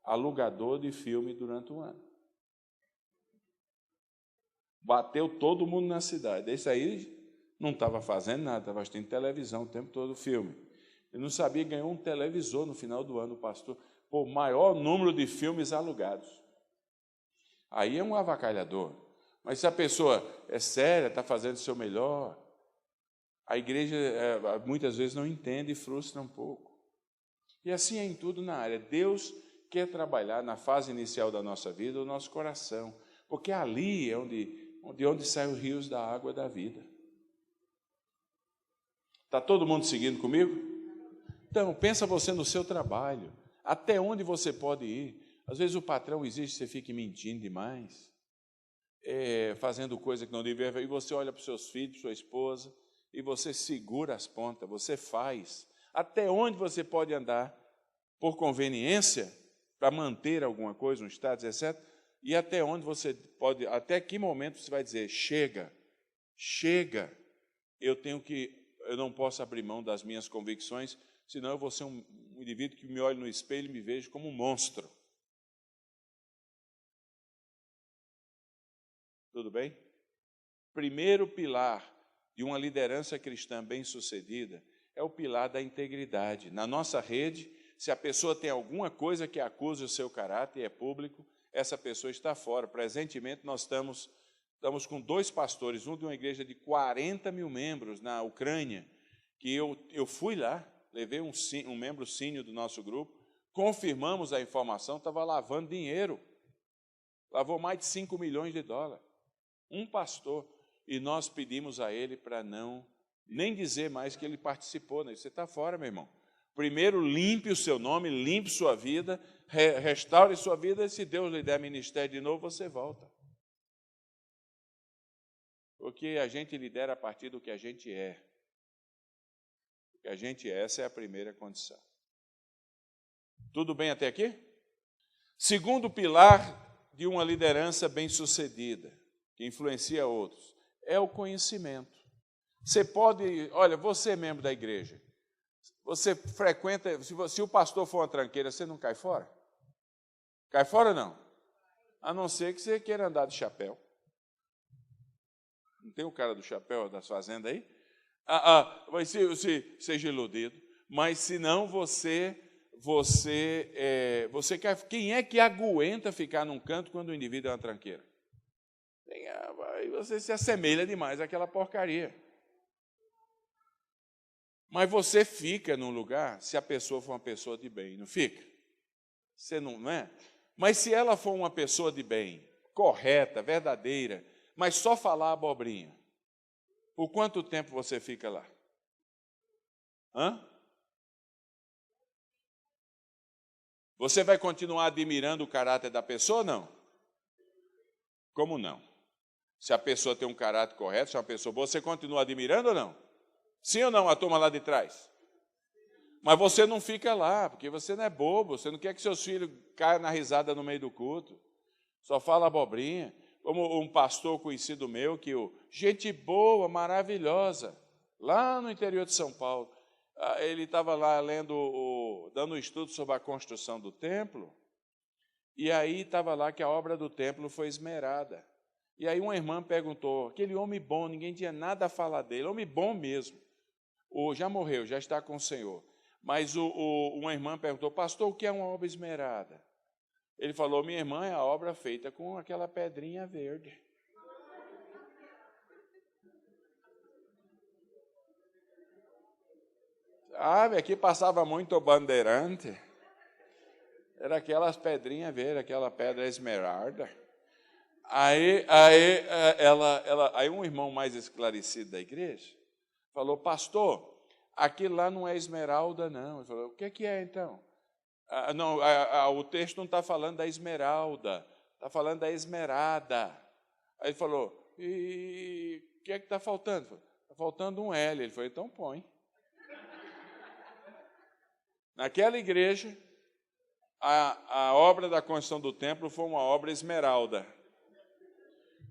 alugador de filme durante um ano. Bateu todo mundo na cidade. Esse aí não estava fazendo nada, estava assistindo televisão o tempo todo, o filme. Ele não sabia, ganhou um televisor no final do ano, o pastor, por maior número de filmes alugados. Aí é um avacalhador. Mas se a pessoa é séria, está fazendo o seu melhor, a igreja muitas vezes não entende e frustra um pouco. E assim é em tudo na área. Deus quer trabalhar na fase inicial da nossa vida o nosso coração, porque ali é onde saem os rios da água da vida. Está todo mundo seguindo comigo? Então, pensa você no seu trabalho. Até onde você pode ir? Às vezes o patrão exige que você fique mentindo demais, fazendo coisa que não deveria, e você olha para os seus filhos, sua esposa, e você segura as pontas, você faz. Até onde você pode andar por conveniência, para manter alguma coisa, um status, etc., e até onde você pode, até que momento você vai dizer, chega, eu não posso abrir mão das minhas convicções, senão eu vou ser um indivíduo que me olhe no espelho e me veja como um monstro. Tudo bem? Primeiro pilar de uma liderança cristã bem-sucedida é o pilar da integridade. Na nossa rede, se a pessoa tem alguma coisa que acuse o seu caráter e é público, essa pessoa está fora. Presentemente, nós estamos com 2 pastores, um de uma igreja de 40 mil membros na Ucrânia, que eu fui lá, levei um membro sênior do nosso grupo, confirmamos a informação, estava lavando dinheiro, lavou mais de 5 milhões de dólares. Um pastor, e nós pedimos a ele para não nem dizer mais que ele participou, né? Você está fora, meu irmão. Primeiro, limpe o seu nome, limpe sua vida, restaure sua vida, e se Deus lhe der ministério de novo, você volta. Porque a gente lidera a partir do que a gente é. O que a gente é, essa é a primeira condição. Tudo bem até aqui? Segundo pilar de uma liderança bem-sucedida, que influencia outros, é o conhecimento. Você pode, olha, você é membro da igreja, você frequenta, se o pastor for uma tranqueira, você não cai fora? Cai fora ou não? A não ser que você queira andar de chapéu. Não tem o cara do chapéu das fazendas aí? Vai seja iludido. Mas se não, você quer, quem é que aguenta ficar num canto quando o indivíduo é uma tranqueira? Você se assemelha demais àquela porcaria. Mas você fica num lugar se a pessoa for uma pessoa de bem, não fica? Você não é? Mas se ela for uma pessoa de bem, correta, verdadeira, mas só falar abobrinha, por quanto tempo você fica lá? Você vai continuar admirando o caráter da pessoa ou não? Como não? Se a pessoa tem um caráter correto, se é uma pessoa boa, você continua admirando ou não? Sim ou não, a turma lá de trás? Mas você não fica lá, porque você não é bobo, você não quer que seus filhos caiam na risada no meio do culto. Só fala abobrinha. Como um pastor conhecido meu, gente boa, maravilhosa, lá no interior de São Paulo. Ele estava lá dando um estudo sobre a construção do templo, e aí estava lá que a obra do templo foi esmerada. E aí uma irmã perguntou, aquele homem bom, ninguém tinha nada a falar dele, homem bom mesmo, já morreu, já está com o Senhor. Mas uma irmã perguntou, pastor, o que é uma obra esmerada? Ele falou, minha irmã, é a obra feita com aquela pedrinha verde. Sabe, aqui passava muito bandeirante, era aquelas pedrinhas verdes, aquela pedra esmeralda. Aí um irmão mais esclarecido da igreja falou, pastor, aquilo lá não é esmeralda, não. Ele falou, o que é então? O texto não está falando da esmeralda, está falando da esmerada. Aí ele falou, e o que é que está faltando? Está faltando um L. Ele falou, então põe. Naquela igreja, a obra da construção do templo foi uma obra esmeralda.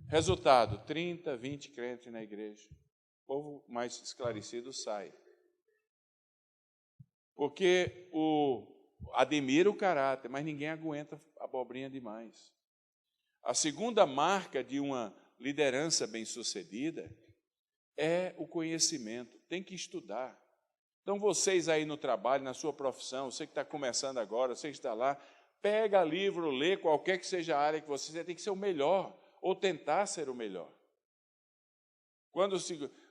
Resultado, 30, 20 crentes na igreja. O povo mais esclarecido sai. Porque admira o caráter, mas ninguém aguenta abobrinha demais. A segunda marca de uma liderança bem-sucedida é o conhecimento. Tem que estudar. Então, vocês aí no trabalho, na sua profissão, você que está começando agora, você que está lá, pega livro, lê, qualquer que seja a área que você tem que ser o melhor, ou tentar ser o melhor.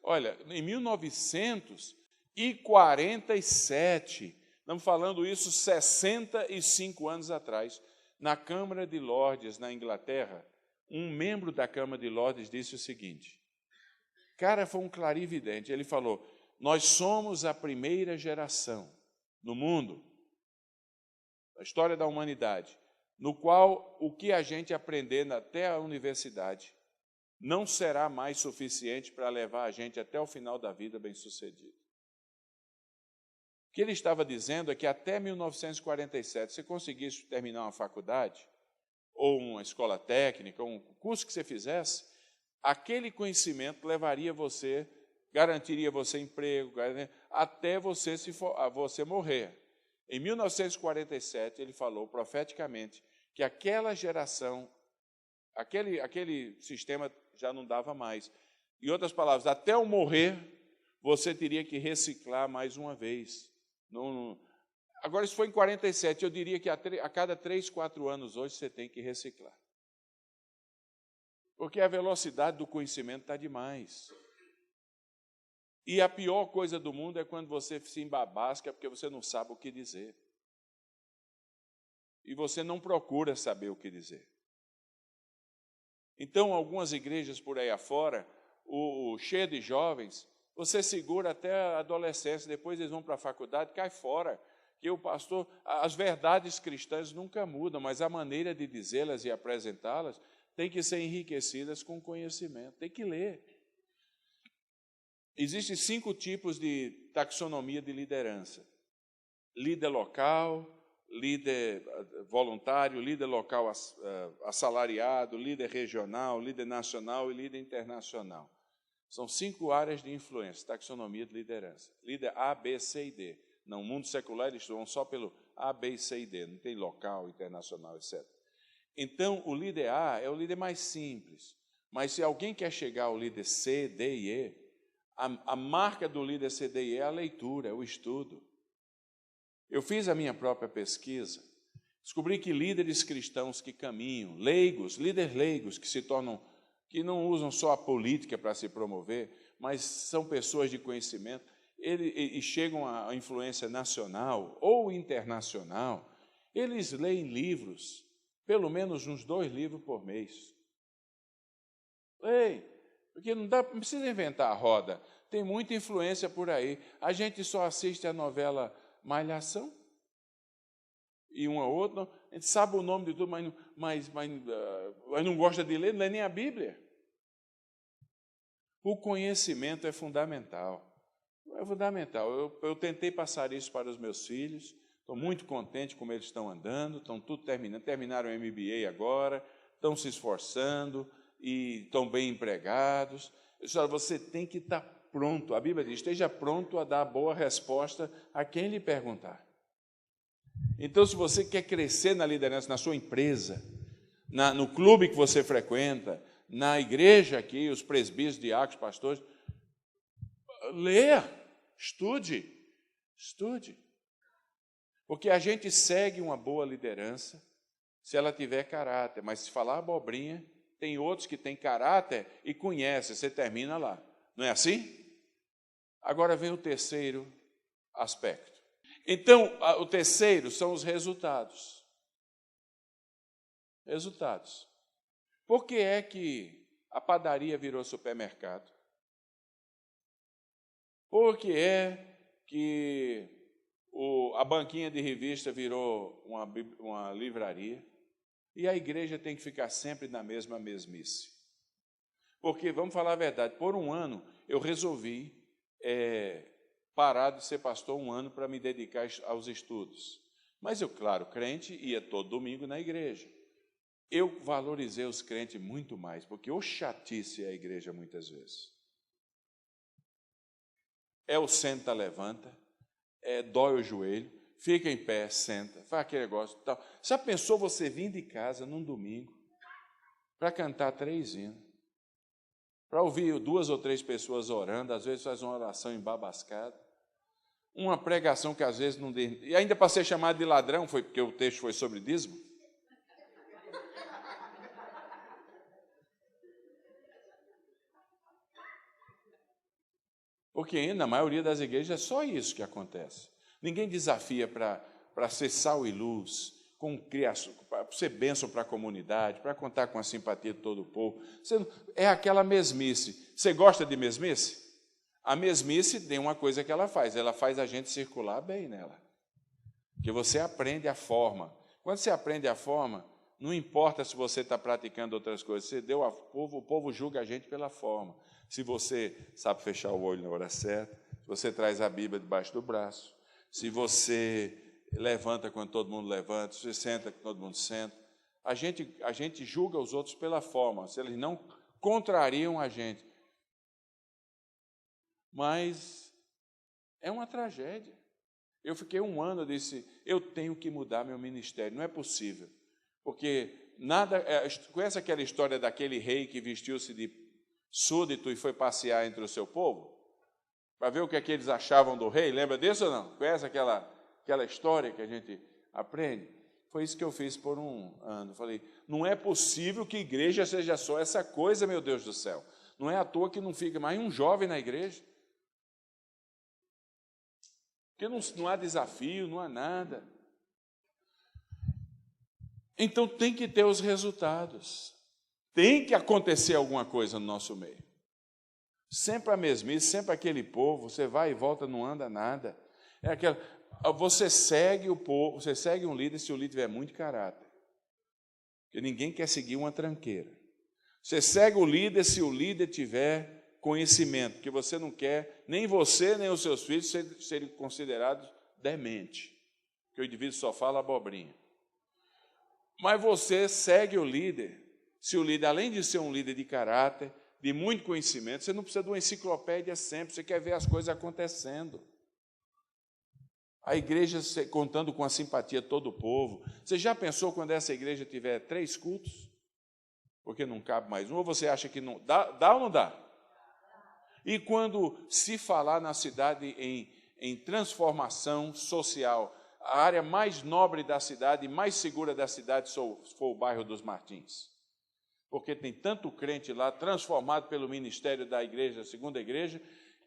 Olha, em 1947, estamos falando isso 65 anos atrás, na Câmara de Lordes, na Inglaterra, um membro da Câmara de Lordes disse o seguinte, cara, foi um clarividente, ele falou, nós somos a primeira geração no mundo, na história da humanidade, no qual o que a gente aprender até a universidade não será mais suficiente para levar a gente até o final da vida bem-sucedido. O que ele estava dizendo é que até 1947, se conseguisse terminar uma faculdade, ou uma escola técnica, ou um curso que você fizesse, aquele conhecimento garantiria você emprego, até você morrer. Em 1947, ele falou profeticamente que aquela geração, aquele sistema já não dava mais. Em outras palavras, até eu morrer, você teria que reciclar mais uma vez. Agora, isso foi em 47, eu diria que a cada 3, 4 anos hoje você tem que reciclar. Porque a velocidade do conhecimento está demais. E a pior coisa do mundo é quando você se embabasca porque você não sabe o que dizer. E você não procura saber o que dizer. Então, algumas igrejas por aí afora, cheio de jovens, você segura até a adolescência, depois eles vão para a faculdade, cai fora. Que o pastor, as verdades cristãs nunca mudam, mas a maneira de dizê-las e apresentá-las tem que ser enriquecidas com conhecimento, tem que ler. Existem 5 tipos de taxonomia de liderança. Líder local, líder voluntário, líder local assalariado, líder regional, líder nacional e líder internacional. São 5 áreas de influência, taxonomia de liderança. Líder A, B, C e D. No mundo secular eles vão só pelo A, B, C e D, não tem local, internacional, etc. Então, o líder A é o líder mais simples, mas se alguém quer chegar ao líder C, D e E, a marca do líder C, D e E é a leitura, é o estudo. Eu fiz a minha própria pesquisa, descobri que líderes cristãos que caminham, líderes leigos que não usam só a política para se promover, mas são pessoas de conhecimento, e chegam à influência nacional ou internacional, eles leem livros, pelo menos uns 2 livros por mês. Porque não precisa inventar a roda, tem muita influência por aí. A gente só assiste a novela Malhação e uma outra, a gente sabe o nome de tudo, mas não gosta de ler, não lê nem a Bíblia. O conhecimento é fundamental. É fundamental. Eu tentei passar isso para os meus filhos, estou muito contente como eles estão andando, estão tudo terminaram o MBA agora, estão se esforçando e estão bem empregados. Você tem que estar pronto. A Bíblia diz, esteja pronto a dar boa resposta a quem lhe perguntar. Então, se você quer crescer na liderança, na sua empresa, no clube que você frequenta, na igreja aqui, os presbíteros, diáconos, pastores, leia, estude. Porque a gente segue uma boa liderança se ela tiver caráter, mas se falar abobrinha, tem outros que têm caráter e conhecem, você termina lá. Não é assim? Agora vem o terceiro aspecto. Então, o terceiro são os resultados. Resultados. Por que é que a padaria virou supermercado? Por que é que a banquinha de revista virou uma livraria? E a igreja tem que ficar sempre na mesma mesmice. Porque, vamos falar a verdade, por um ano eu resolvi parar de ser pastor um ano para me dedicar aos estudos. Mas eu, claro, crente, ia todo domingo na igreja. Eu valorizei os crentes muito mais, porque o chatice é a igreja muitas vezes. É o senta, levanta, dói o joelho, fica em pé, senta, faz aquele negócio e tal. Já pensou você vir de casa num domingo para cantar 3 hinos, para ouvir 2 ou 3 pessoas orando, às vezes faz uma oração embabascada, uma pregação que às vezes não... E ainda para ser chamado de ladrão, foi porque o texto foi sobre dízimo. Porque na maioria das igrejas é só isso que acontece. Ninguém desafia para ser sal e luz, para ser bênção para a comunidade, para contar com a simpatia de todo o povo. É aquela mesmice. Você gosta de mesmice? A mesmice tem uma coisa que ela faz a gente circular bem nela. Porque você aprende a forma. Quando você aprende a forma, não importa se você está praticando outras coisas, você deu ao povo, o povo julga a gente pela forma. Se você sabe fechar o olho na hora certa, se você traz a Bíblia debaixo do braço, se você levanta quando todo mundo levanta, se você senta quando todo mundo senta, a gente julga os outros pela forma, se eles não contrariam a gente. Mas é uma tragédia. Eu fiquei um ano, disse, eu tenho que mudar meu ministério, não é possível. Porque conhece aquela história daquele rei que vestiu-se de súdito e foi passear entre o seu povo? Para ver o que é que eles achavam do rei, lembra disso ou não? Conhece aquela história que a gente aprende? Foi isso que eu fiz por um ano. Falei, não é possível que igreja seja só essa coisa, meu Deus do céu. Não é à toa que não fica mais um jovem na igreja. Porque não há desafio, não há nada. Então tem que ter os resultados. Tem que acontecer alguma coisa no nosso meio. Sempre a mesmice, sempre aquele povo, você vai e volta, não anda nada. Você segue o povo, você segue um líder se o líder tiver muito caráter. Porque ninguém quer seguir uma tranqueira. Você segue o líder se o líder tiver conhecimento, porque você não quer nem você nem os seus filhos serem considerados dementes, porque o indivíduo só fala abobrinha. Mas você segue o líder, se o líder, além de ser um líder de caráter, de muito conhecimento, você não precisa de uma enciclopédia sempre, você quer ver as coisas acontecendo. A igreja contando com a simpatia de todo o povo. Você já pensou quando essa igreja tiver 3 cultos? Porque não cabe mais um, ou você acha que não dá ou não dá? E quando se falar na cidade em transformação social, a área mais nobre da cidade e mais segura da cidade foi o bairro dos Martins. Porque tem tanto crente lá, transformado pelo ministério da igreja, a segunda igreja,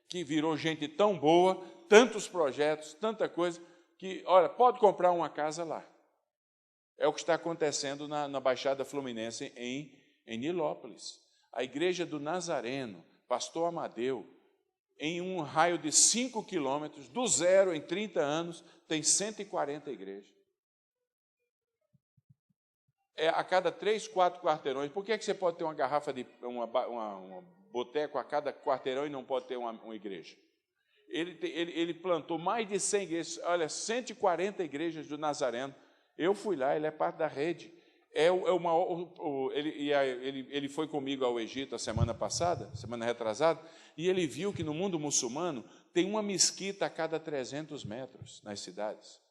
que virou gente tão boa, tantos projetos, tanta coisa, que, olha, pode comprar uma casa lá. É o que está acontecendo na Baixada Fluminense, em Nilópolis. A igreja do Nazareno, Pastor Amadeu, em um raio de 5 quilômetros, do zero em 30 anos, tem 140 igrejas. A cada 3, 4 quarteirões. Por que é que você pode ter uma garrafa de uma boteco a cada quarteirão e não pode ter uma igreja? Ele plantou mais de 100 igrejas, olha, 140 igrejas do Nazareno. Eu fui lá, ele é parte da rede. Ele foi comigo ao Egito a semana retrasada, e ele viu que no mundo muçulmano tem uma mesquita a cada 300 metros nas cidades.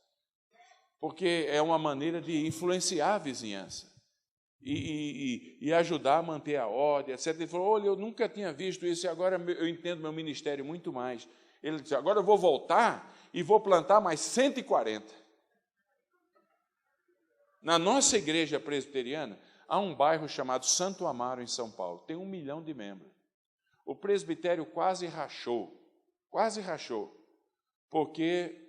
Porque é uma maneira de influenciar a vizinhança. e ajudar a manter a ordem, etc. Ele falou, olha, eu nunca tinha visto isso e agora eu entendo meu ministério muito mais. Ele disse, agora eu vou voltar e vou plantar mais 140. Na nossa igreja presbiteriana, há um bairro chamado Santo Amaro, em São Paulo. Tem 1 milhão de membros. O presbitério quase rachou, porque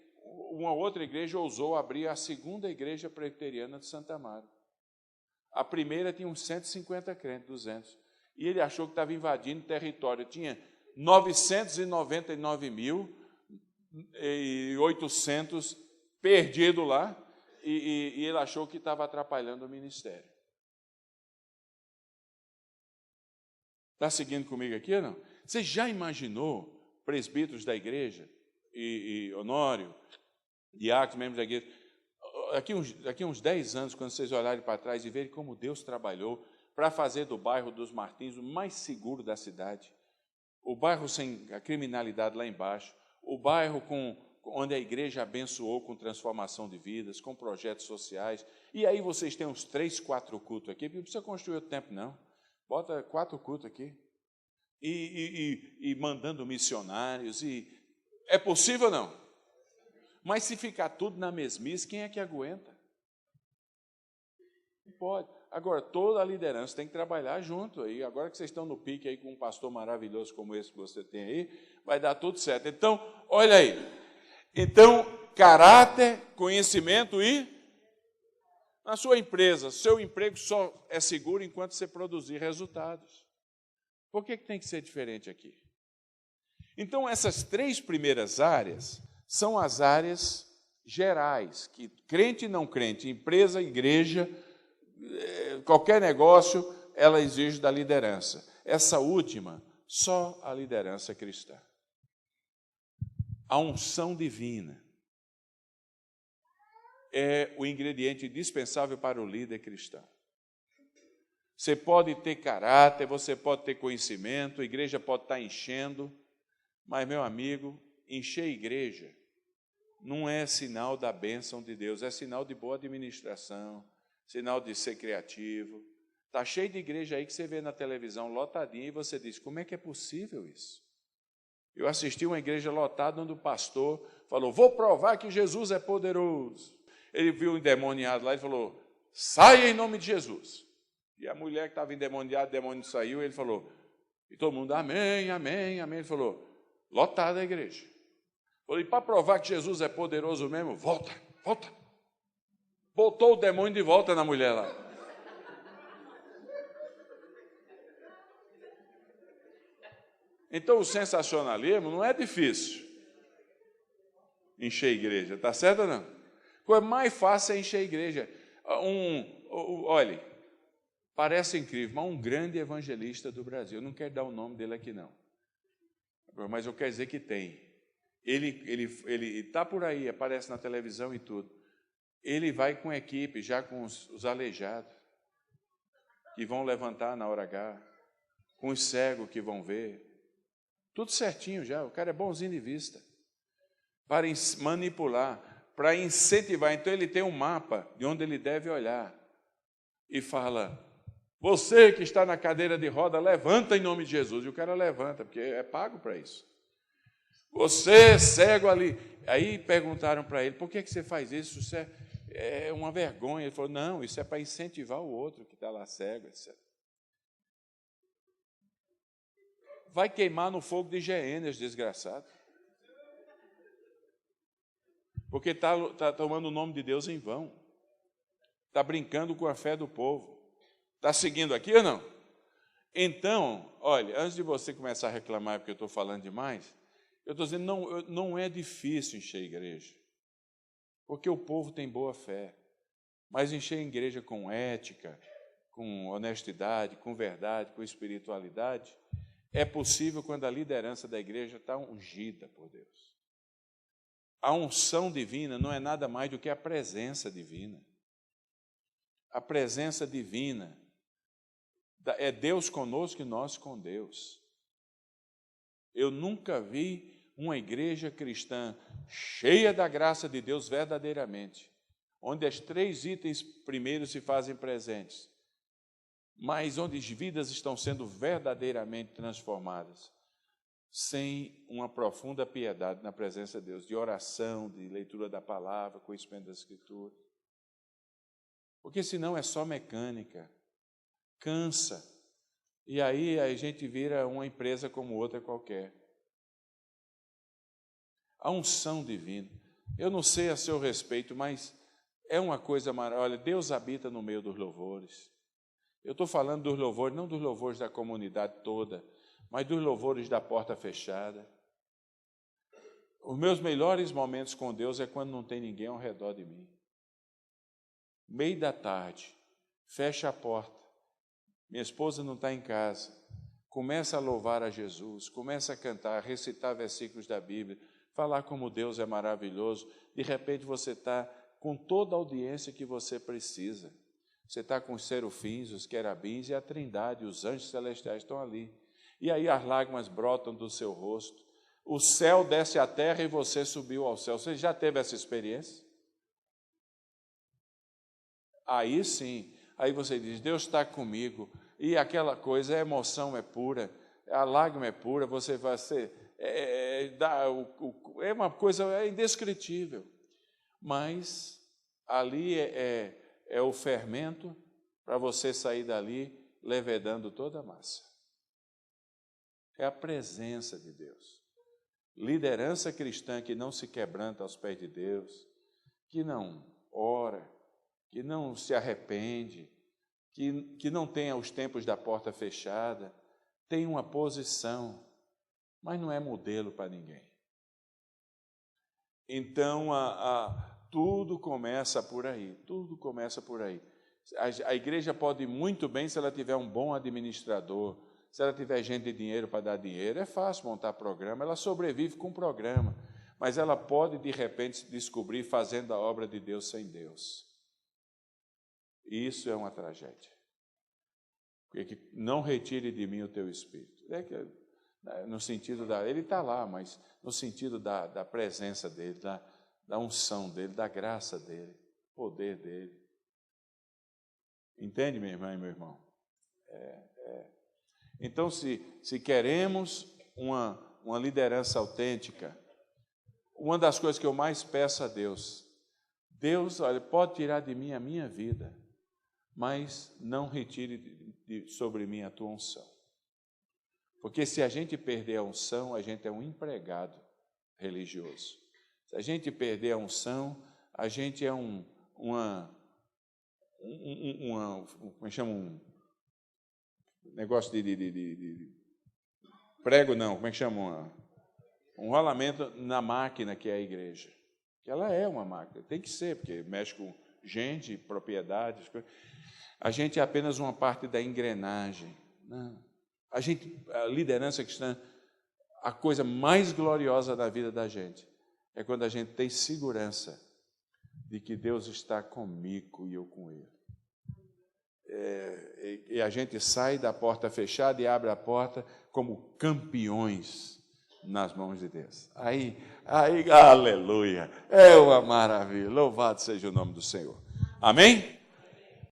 uma outra igreja ousou abrir a segunda igreja presbiteriana de Santo Amaro. A primeira tinha uns 150 crentes, 200. E ele achou que estava invadindo território. Tinha 999.800 perdidos lá, e ele achou que estava atrapalhando o ministério. Está seguindo comigo aqui ou não? Você já imaginou presbíteros da igreja, e Honório, diáconos, membros da igreja, daqui uns 10 anos, quando vocês olharem para trás e verem como Deus trabalhou para fazer do bairro dos Martins o mais seguro da cidade, o bairro sem a criminalidade lá embaixo, o bairro onde a igreja abençoou com transformação de vidas, com projetos sociais, e aí vocês têm uns 3, 4 cultos aqui, porque não precisa construir outro tempo, não. Bota 4 cultos aqui, e mandando missionários, e é possível ou não? Mas se ficar tudo na mesmice, quem é que aguenta? Não pode. Agora, toda a liderança tem que trabalhar junto aí. Agora que vocês estão no pique aí com um pastor maravilhoso como esse que você tem aí, vai dar tudo certo. Então, olha aí. Então, caráter, conhecimento e na sua empresa, seu emprego só é seguro enquanto você produzir resultados. Por que tem que ser diferente aqui? Então, essas 3 primeiras áreas são as áreas gerais, que crente e não crente, empresa, igreja, qualquer negócio, ela exige da liderança. Essa última, só a liderança cristã. A unção divina é o ingrediente indispensável para o líder cristão. Você pode ter caráter, você pode ter conhecimento, a igreja pode estar enchendo, mas, meu amigo, encher a igreja não é sinal da bênção de Deus, é sinal de boa administração, sinal de ser criativo. Está cheio de igreja aí que você vê na televisão lotadinha e você diz, como é que é possível isso? Eu assisti uma igreja lotada onde o pastor falou, vou provar que Jesus é poderoso. Ele viu um endemoniado lá e falou, saia em nome de Jesus. E a mulher que estava endemoniada, o demônio saiu, e ele falou, e todo mundo, amém, amém, amém. Ele falou, lotada a igreja. Falou, e para provar que Jesus é poderoso mesmo, volta. Botou o demônio de volta na mulher lá. Então, o sensacionalismo não é difícil. Encher a igreja, está certo ou não? A coisa mais fácil é encher a igreja. Olha, parece incrível, mas um grande evangelista do Brasil, eu não quero dar o nome dele aqui não, mas eu quero dizer que tem. Ele está por aí, aparece na televisão e tudo. Ele vai com a equipe, já com os aleijados, que vão levantar na hora H, com os cegos que vão ver, tudo certinho já, o cara é bonzinho de vista, para manipular, para incentivar. Então ele tem um mapa de onde ele deve olhar e fala, você que está na cadeira de roda, levanta em nome de Jesus. E o cara levanta, porque é pago para isso. Você, cego ali. Aí perguntaram para ele, por que você faz isso? Isso é uma vergonha. Ele falou, não, isso é para incentivar o outro que está lá cego, etc. Vai queimar no fogo de Geênias, desgraçado. Porque está tomando o nome de Deus em vão. Está brincando com a fé do povo. Está seguindo aqui ou não? Então, olha, antes de você começar a reclamar porque eu estou falando demais, eu estou dizendo, não é difícil encher a igreja, porque o povo tem boa fé, mas encher a igreja com ética, com honestidade, com verdade, com espiritualidade, é possível quando a liderança da igreja está ungida por Deus. A unção divina não é nada mais do que a presença divina. A presença divina é Deus conosco e nós com Deus. Eu nunca vi uma igreja cristã cheia da graça de Deus verdadeiramente, onde os 3 itens primeiros se fazem presentes: mas onde as vidas estão sendo verdadeiramente transformadas, sem uma profunda piedade na presença de Deus, de oração, de leitura da palavra, conhecimento da Escritura. Porque senão é só mecânica, cansa, e aí a gente vira uma empresa como outra qualquer. A unção divina, eu não sei a seu respeito, mas é uma coisa maravilhosa. Olha, Deus habita no meio dos louvores. Eu estou falando dos louvores, não dos louvores da comunidade toda, mas dos louvores da porta fechada. Os meus melhores momentos com Deus é quando não tem ninguém ao redor de mim. Meio da tarde, fecha a porta, minha esposa não está em casa, começa a louvar a Jesus, começa a cantar, recitar versículos da Bíblia, falar como Deus é maravilhoso. De repente você está com toda a audiência que você precisa. Você está com os serufins, os querubins e a trindade, os anjos celestiais estão ali. E aí as lágrimas brotam do seu rosto. O céu desce à terra e você subiu ao céu. Você já teve essa experiência? Aí sim, aí você diz, Deus está comigo. E aquela coisa, a emoção é pura, a lágrima é pura, você vai ser... É uma coisa indescritível. Mas ali é o fermento para você sair dali levedando toda a massa. É a presença de Deus. Liderança cristã que não se quebranta aos pés de Deus, que não ora, que não se arrepende, que não tem os tempos da porta fechada, tem uma posição, mas não é modelo para ninguém. Então, tudo começa por aí, tudo começa por aí. A igreja pode ir muito bem se ela tiver um bom administrador, se ela tiver gente de dinheiro para dar dinheiro. É fácil montar programa, ela sobrevive com programa, mas ela pode, de repente, se descobrir fazendo a obra de Deus sem Deus. Isso é uma tragédia. Porque não retire de mim o teu espírito. No sentido ele está lá, mas no sentido da presença dele, da unção dele, da graça dele, poder dele. Entende, minha irmã e meu irmão? Então, se queremos uma liderança autêntica, uma das coisas que eu mais peço a Deus, olha, pode tirar de mim a minha vida, mas não retire sobre mim a tua unção. Porque se a gente perder a unção, a gente é um empregado religioso. Se a gente perder a unção, a gente é como é que chama? Um negócio de prego, não, como é que chama? Um rolamento na máquina que é a igreja. Que ela é uma máquina, tem que ser, porque mexe com gente, propriedades. A gente é apenas uma parte da engrenagem. Não. A liderança cristã, a coisa mais gloriosa da vida da gente é quando a gente tem segurança de que Deus está comigo e eu com Ele. E a gente sai da porta fechada e abre a porta como campeões nas mãos de Deus. Aí, aleluia, é uma maravilha, louvado seja o nome do Senhor. Amém?